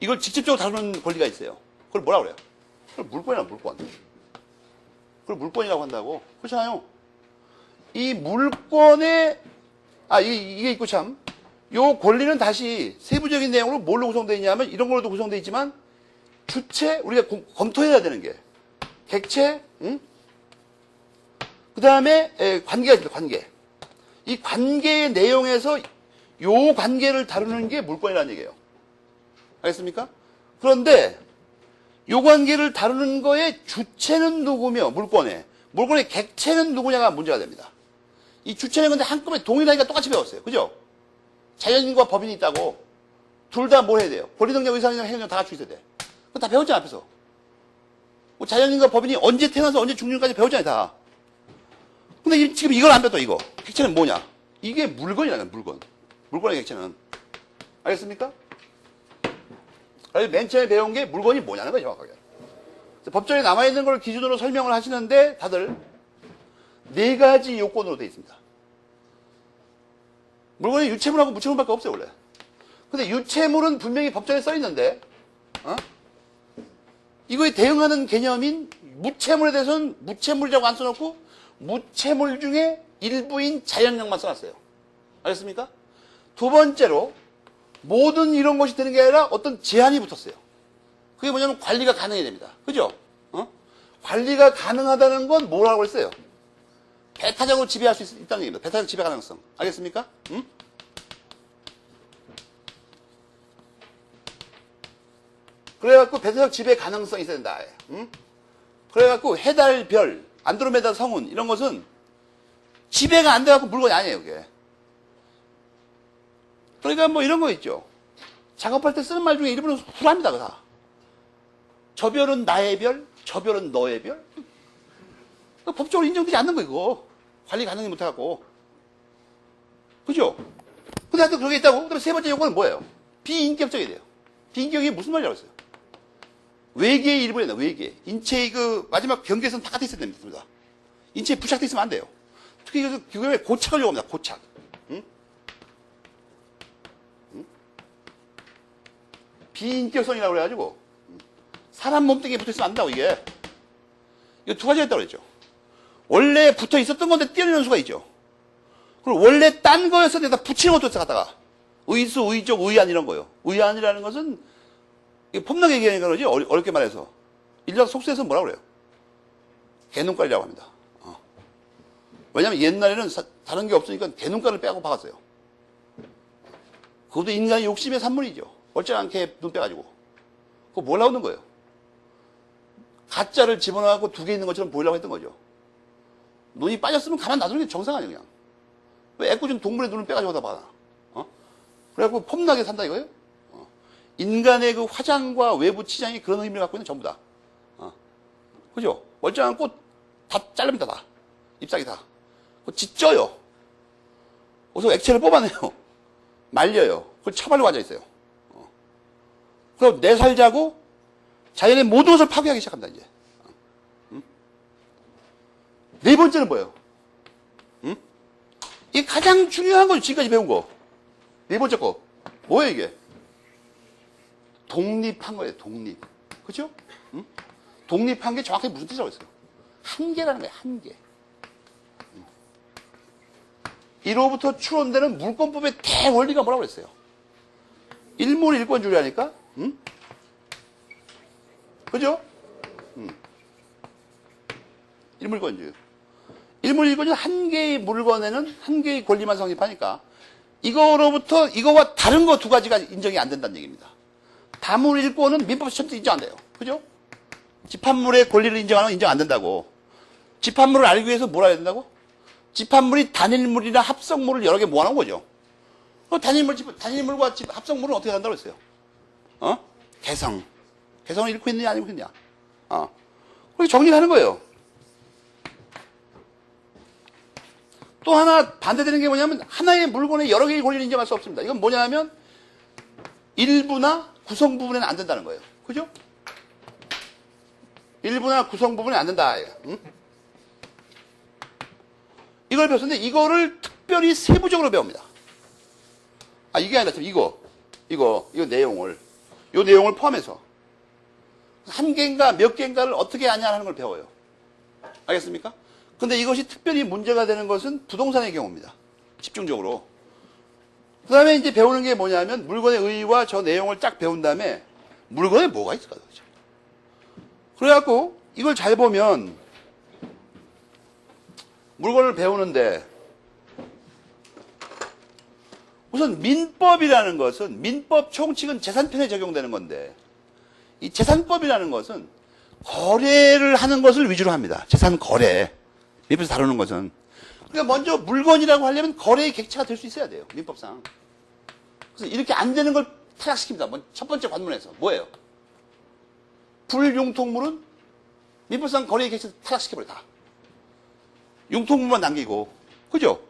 이걸 직접적으로 다루는 권리가 있어요. 그걸 뭐라 그래요? 그걸 물권이라고, 물권. 그걸 물권이라고 한다고. 그렇잖아요. 이 물권에, 이게 있고 참, 요 권리는 다시 세부적인 내용으로 뭘로 구성되어 있냐면 이런 걸로도 구성되어 있지만 주체, 우리가 검토해야 되는 게 객체, 응? 그 다음에 관계가 있습니다. 관계. 이 관계의 내용에서 요 관계를 다루는 게 물권이라는 얘기예요. 알겠습니까? 그런데 요 관계를 다루는 거의 주체는 누구며 물권의 객체는 누구냐가 문제가 됩니다. 이 주체는 근데 한꺼번에 동일하니까 똑같이 배웠어요. 그죠? 자연인과 법인이 있다고 둘 다 뭘 해야 돼요? 권리능력, 의사능력, 행위능력 다 갖추고 있어야 돼. 그거 다 배웠잖아, 앞에서. 뭐 자연인과 법인이 언제 태어나서 언제 죽는지까지 배웠잖아요, 다. 근데 지금 이걸 안 배웠다, 이거. 객체는 뭐냐? 이게 물건이라는 거야, 물건의 객체는. 알겠습니까? 그래서 맨 처음에 배운 게 물건이 뭐냐는 거예요, 정확하게. 법전에 남아있는 걸 기준으로 설명을 하시는데 다들 네 가지 요건으로 되어 있습니다. 물건이 유체물하고 무체물밖에 없어요, 원래. 근데 유체물은 분명히 법전에 써 있는데, 이거에 대응하는 개념인 무체물에 대해서는 무체물이라고 안 써놓고 무체물 중에 일부인 자연력만 써놨어요. 알겠습니까? 두 번째로 모든 이런 것이 되는 게 아니라 어떤 제한이 붙었어요. 그게 뭐냐면 관리가 가능해야 됩니다. 그죠? 관리가 가능하다는 건 뭐라고 했어요? 배타적으로 지배할 수 있다는 얘기입니다. 배타적 지배 가능성. 알겠습니까? 응? 그래갖고 배타적 지배 가능성이 있어야 된다. 응? 그래갖고 해달, 별, 안드로메다 성운 이런 것은 지배가 안 돼갖고 물건이 아니에요, 그게. 그러니까 뭐 이런 거 있죠. 작업할 때 쓰는 말 중에 일부러 후합니다, 그 다. 저 별은 나의 별, 저 별은 너의 별. 법적으로 인정되지 않는 거, 이거. 관리 가능히 못해갖고. 그죠? 근데 하여튼 그런 게 있다고. 그다음에 세 번째 요건은 뭐예요? 비인격적이야 돼요. 비인격이 무슨 말이라고 했어요? 외계의 일부에 나 외계. 인체의 그 마지막 경계선 바깥에 있어야 됩니다. 인체에 부착돼 있으면 안 돼요. 특히 그 교회에 고착을 요구합니다. 고착. 응? 응? 비인격성이라고 그래가지고 사람 몸뚱이에 붙어 있으면 안 된다고 이게. 이거 두 가지가 있다고 그랬죠. 원래 붙어 있었던 건데 띄어내는 수가 있죠. 그리고 원래 딴 거여서 내가 붙이는 것도 있어 갖다가 의수, 의적, 의안 이런 거요. 의안이라는 것은 폼나게 얘기하니까 그러지 어렵게 말해서 인류학 속세에서 뭐라고 그래요? 개눈깔이라고 합니다. 왜냐면 옛날에는 다른 게 없으니까 개눈깔을 빼고 박았어요. 그것도 인간의 욕심의 산물이죠. 멀쩡하게 눈 빼가지고. 그거 뭘 나오는 거예요? 가짜를 집어넣고 두 개 있는 것처럼 보이려고 했던 거죠. 눈이 빠졌으면 가만 놔두는 게 정상 아니에요, 그냥. 왜 애꿎은 동물의 눈을 빼가지고 다 박아? 그래갖고 폼나게 산다 이거예요? 인간의 그 화장과 외부 치장이 그런 의미를 갖고 있는 전부 다. 그죠? 멀쩡한 꽃 다 자릅니다, 다. 잎사귀 다. 찢져요. 그래서 액체를 뽑아내요. 말려요. 그걸 처발로 앉아있어요. 그럼 내 살자고 자연의 모든 것을 파괴하기 시작합니다, 이제. 네 번째는 뭐예요? 이게 가장 중요한 거죠, 지금까지 배운 거. 네 번째 거. 뭐예요, 이게? 독립한 거예요, 독립. 그죠? 독립한 게 정확히 무슨 뜻이라고 했어요? 한계라는 거예요, 한계. 이로부터 추론되는 물권법의 대원리가 뭐라고 그랬어요? 일몰일권주의라니까? 그죠? 일몰일권주의. 일몰일권주의 한 개의 물건에는 한 개의 권리만 성립하니까 이거로부터 이거와 다른 거 두 가지가 인정이 안 된다는 얘기입니다. 다물일권은 민법에서 절대 인정 안 돼요. 그죠? 집합물의 권리를 인정하는 건 인정 안 된다고. 집합물을 알기 위해서 뭘 알아야 된다고? 집합물이 단일물이나 합성물을 여러 개 모아놓은 거죠. 단일물과 합성물은 어떻게 한다고 했어요? 개성. 개성을 잃고 있느냐, 아니고 있느냐. 그렇게 정리하는 거예요. 또 하나 반대되는 게 뭐냐면, 하나의 물건에 여러 개의 권리를 인정할 수 없습니다. 이건 뭐냐면, 일부나 구성 부분에는 안 된다는 거예요. 그죠? 일부나 구성 부분에 안 된다. 이걸 배웠는데, 이거를 특별히 세부적으로 배웁니다. 이게 아니라, 이거 내용을, 요 내용을 포함해서. 한 개인가 몇 개인가를 어떻게 아냐 하는 걸 배워요. 알겠습니까? 근데 이것이 특별히 문제가 되는 것은 부동산의 경우입니다. 집중적으로. 그 다음에 이제 배우는 게 뭐냐면 물건의 의의와 저 내용을 쫙 배운 다음에 물건에 뭐가 있을까 도대체. 그래갖고 이걸 잘 보면 물건을 배우는데 우선 민법이라는 것은 민법 총칙은 재산편에 적용되는 건데 이 재산법이라는 것은 거래를 하는 것을 위주로 합니다. 재산 거래. 민법에서 다루는 것은. 그러니까 먼저 물건이라고 하려면 거래의 객체가 될 수 있어야 돼요. 민법상. 그래서 이렇게 안 되는 걸 탈락시킵니다. 첫 번째 관문에서. 뭐예요? 불융통물은 민법상 거래의 객체를 탈락시켜버려, 다. 융통물만 남기고. 그죠?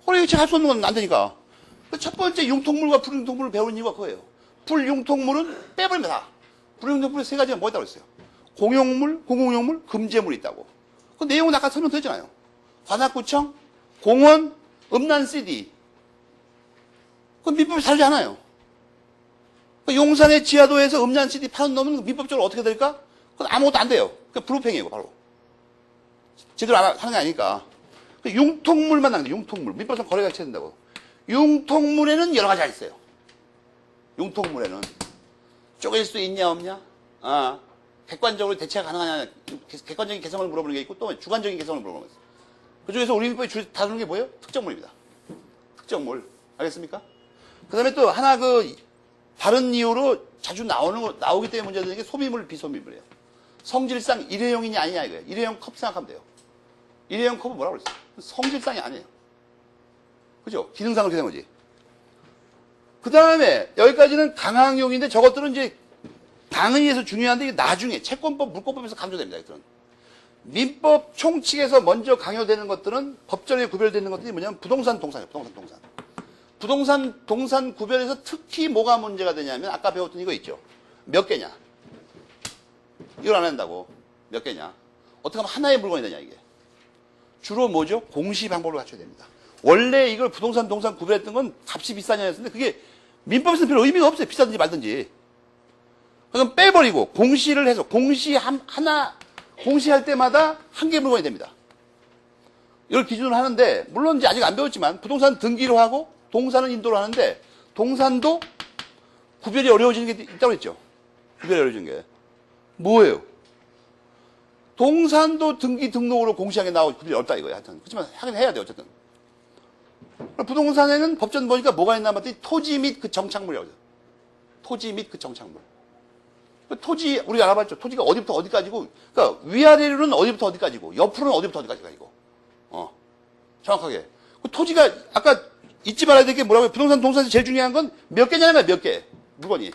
거래의 객체 할 수 없는 건 안 되니까. 첫 번째 융통물과 불융통물을 배우는 이유가 그거예요. 불융통물은 빼버립니다. 불융통물의 세 가지가 뭐가 있다고 했어요? 공용물, 공공용물, 금제물이 있다고. 그 내용은 아까 설명드렸잖아요. 관악구청, 공원, 음란 CD. 그건 민법이 다르지 않아요. 용산의 지하도에서 음란 CD 파는 놈은 민법적으로 어떻게 될까? 그건 아무것도 안 돼요. 그냥 불법행위예요, 바로. 제대로 하는 게 아니니까. 융통물만 남겨, 융통물. 민법상 거래가 해야 된다고. 융통물에는 여러 가지가 있어요. 융통물에는. 쪼갤 수 있냐, 없냐? 객관적으로 대체가 가능하냐, 객관적인 개성을 물어보는 게 있고, 또 주관적인 개성을 물어보는 게 있어요. 그 중에서 우리 민법이 다루는 게 뭐예요? 특정물입니다. 특정물. 알겠습니까? 그 다음에 또 하나 다른 이유로 자주 나오기 때문에 문제되는 게 소비물, 비소비물이에요. 성질상 일회용이냐 아니냐 이거예요. 일회용 컵 생각하면 돼요. 일회용 컵은 뭐라고 그랬어요? 성질상이 아니에요. 그죠? 기능상으로 되는 거지. 그 다음에 여기까지는 강항용인데 저것들은 이제 당의에서 중요한데 이게 나중에 채권법, 물권법에서 강조됩니다. 이들은. 민법 총칙에서 먼저 강요되는 것들은 법전에 구별되는 것들이 뭐냐면 부동산 동산이에요. 부동산 동산 구별에서 특히 뭐가 문제가 되냐면 아까 배웠던 이거 있죠. 몇 개냐. 이걸 안 한다고. 몇 개냐. 어떻게 하면 하나의 물건이 되냐 이게. 주로 뭐죠? 공시 방법을 갖춰야 됩니다. 원래 이걸 부동산 동산 구별했던 건 값이 비싸냐 했는데 그게 민법에서는 별 의미가 없어요. 비싸든지 말든지. 그럼 빼버리고 공시를 해서 공시할 때마다 한 개 물건이 됩니다. 이걸 기준으로 하는데 물론 이제 아직 안 배웠지만 부동산 등기로 하고 동산은 인도로 하는데 동산도 구별이 어려워지는 게 있다고 했죠. 구별이 어려워지는 게. 뭐예요? 동산도 등기 등록으로 공시하게 나오고 구별이 어렵다 이거예요. 하여튼. 그렇지만 하긴 해야 돼요. 어쨌든. 부동산에는 법전 보니까 뭐가 있나 봤더니 토지 및 그 정착물이라고 해요. 토지 및 그 정착물. 토지 우리가 알아봤죠. 토지가 어디부터 어디까지고, 그러니까 위아래로는 어디부터 어디까지고, 옆으로는 어디부터 어디까지고. 정확하게. 그 토지가 아까 잊지 말아야 될 게 뭐라고요? 부동산 동산에서 제일 중요한 건 몇 개냐는 거야, 몇 개. 물건이.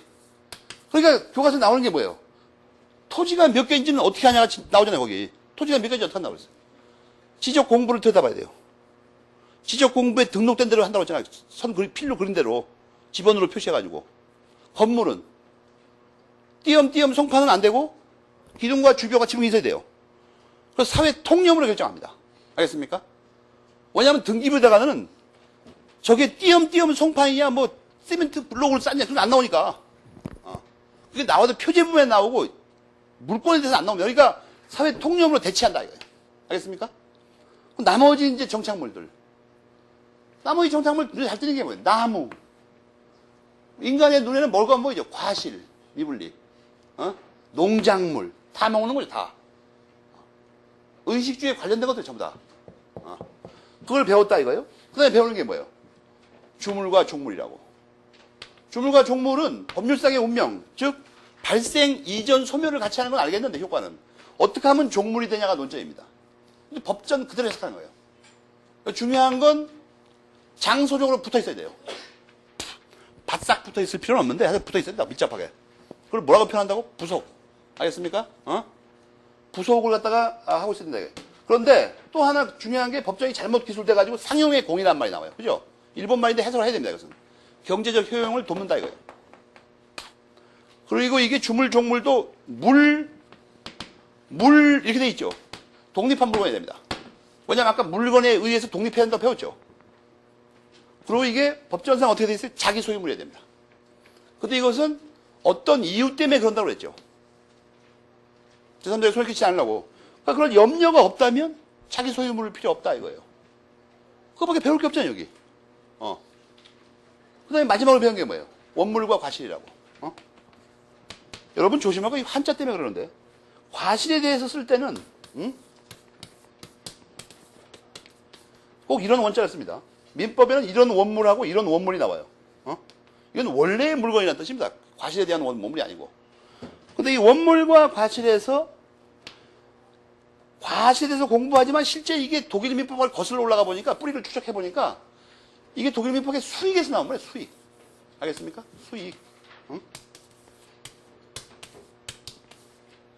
그러니까 교과서에 나오는 게 뭐예요? 토지가 몇 개인지는 어떻게 하냐가 나오잖아요, 거기. 토지가 몇 개인지 어떻게 한다고 그랬어요? 지적 공부를 들여다봐야 돼요. 지적 공부에 등록된 대로 한다고 했잖아요. 필로 그린 대로. 지번으로 표시해가지고. 건물은 띄엄띄엄 송파는 안 되고 기둥과 주교가 지붕이 있어야 돼요. 그래서 사회 통념으로 결정합니다. 알겠습니까? 왜냐하면 등기부에다가는 저게 띄엄띄엄 송판이냐 뭐 시멘트 블록을 쌌냐 그건 안 나오니까. 그게 나와도 표제부에 나오고 물권에 대해서 안 나옵니다. 그러니까 사회 통념으로 대체한다 이거예요. 알겠습니까? 나머지 이제 정착물들. 나머지 정착물 눈에 잘 뜨는 게 뭐예요? 나무. 인간의 눈에는 뭘가 보이죠? 과실, 미분리. 농작물. 다 먹는 거죠, 다. 의식주에 관련된 것들 전부 다. 그걸 배웠다 이거예요? 그 다음에 배우는 게 뭐예요? 주물과 종물이라고. 주물과 종물은 법률상의 운명, 즉, 발생 이전 소멸을 같이 하는 건 알겠는데, 효과는. 어떻게 하면 종물이 되냐가 논점입니다. 법전 그대로 해석하는 거예요. 중요한 건 장소적으로 붙어 있어야 돼요. 바싹 붙어 있을 필요는 없는데, 하여튼 붙어 있어야 된다, 밀접하게. 그걸 뭐라고 표현한다고? 부속. 알겠습니까? 부속을 갖다가 하고 있어야 된다. 그런데 또 하나 중요한 게 법정이 잘못 기술돼가지고 상용의 공이란 말이 나와요. 그죠? 일본 말인데 해석을 해야 됩니다. 이것은. 경제적 효용을 돕는다 이거예요. 그리고 이게 주물, 종물도 물 이렇게 돼 있죠. 독립한 물건이 됩니다. 왜냐면 아까 물건에 의해서 독립해야 한다고 배웠죠. 그리고 이게 법전상 어떻게 돼 있어요? 자기 소유물이어야 됩니다. 근데 이것은 어떤 이유 때문에 그런다고 그랬죠. 제3자에게 소리 끼치지 않으려고. 그러니까 그런 염려가 없다면 자기 소유물 필요 없다 이거예요. 그거밖에 배울 게 없잖아요, 여기. 그 다음에 마지막으로 배운 게 뭐예요? 원물과 과실이라고. 여러분 조심하고 이 한자 때문에 그러는데 과실에 대해서 쓸 때는 꼭 이런 원자를 씁니다. 민법에는 이런 원물하고 이런 원물이 나와요. 이건 원래의 물건이라는 뜻입니다. 과실에 대한 원물이 아니고. 근데 이 원물과 과실에서 과실에 대해서 공부하지만 실제 이게 독일 민법을 거슬러 올라가 보니까 뿌리를 추적해 보니까 이게 독일 민법의 수익에서 나온 거예요. 수익. 알겠습니까? 수익.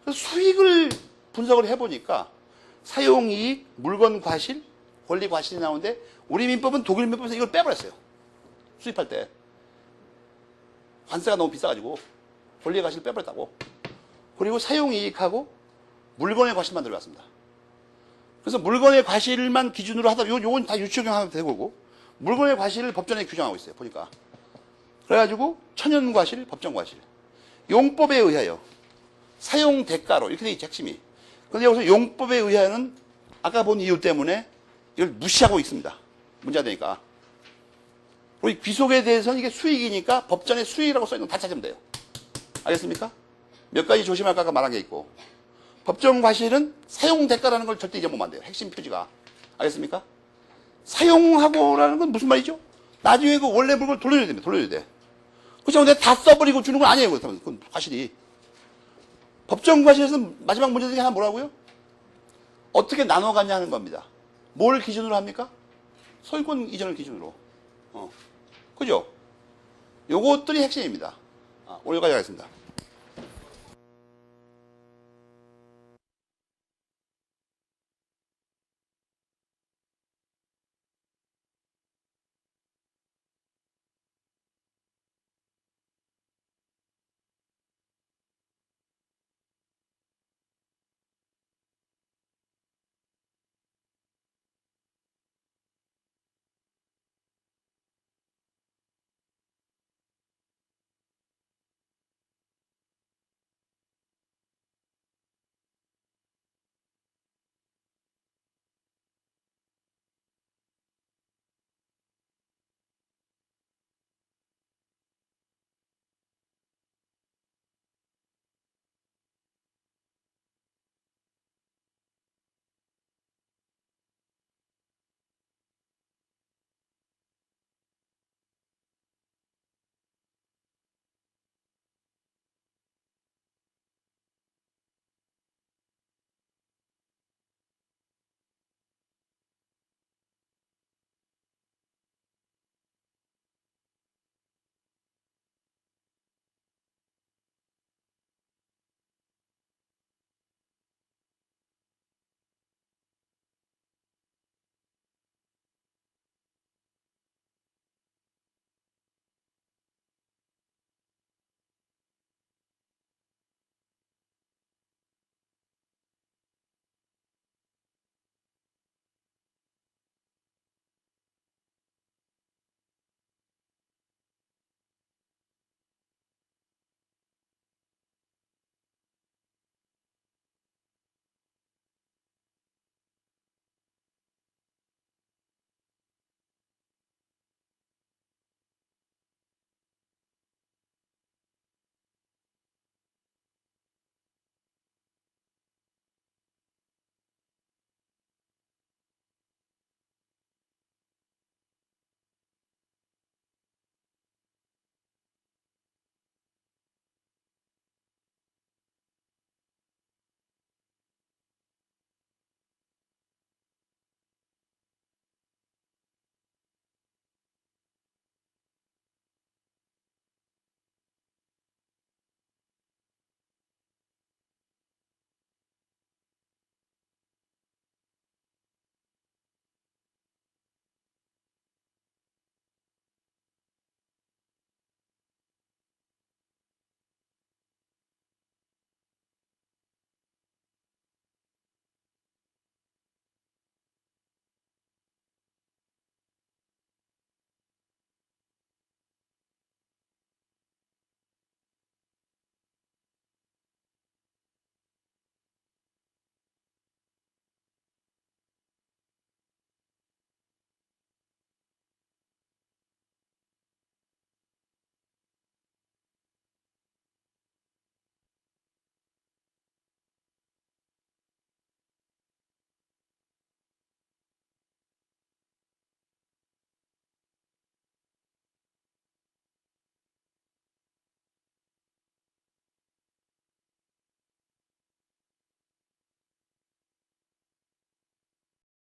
그래서 수익을 분석을 해보니까 사용이익, 물건 과실, 권리 과실이 나오는데 우리 민법은 독일 민법에서 이걸 빼버렸어요. 수입할 때. 관세가 너무 비싸가지고 권리 과실을 빼버렸다고. 그리고 사용이익하고 물건의 과실만 들어갔습니다. 그래서 물건의 과실만 기준으로 하다, 요건 다 유추적용하면 되고, 물건의 과실을 법전에 규정하고 있어요. 보니까. 그래가지고 천연과실, 법정과실. 용법에 의하여 사용 대가로 이렇게 돼 있죠, 핵심이. 근데 여기서 용법에 의하여는 아까 본 이유 때문에 이걸 무시하고 있습니다. 문제가 되니까. 우리 귀속에 대해서는 이게 수익이니까 법전에 수익이라고 써있는 거 다 찾으면 돼요. 알겠습니까? 몇 가지 조심할 까가 말한 게 있고. 법정과실은 사용 대가라는 걸 절대 잊어보면 안 돼요. 핵심 표지가. 알겠습니까? 사용하고라는 건 무슨 말이죠? 나중에 그 원래 물건을 돌려줘야 됩니다. 돌려줘야 돼. 그렇죠? 내가 다 써버리고 주는 건 아니에요. 그건 과실이. 법정과실에서는 마지막 문제 중에 하나 뭐라고요? 어떻게 나눠갔냐 하는 겁니다. 뭘 기준으로 합니까? 소유권 이전을 기준으로. 그죠? 요것들이 핵심입니다. 오늘 여기까지 하겠습니다.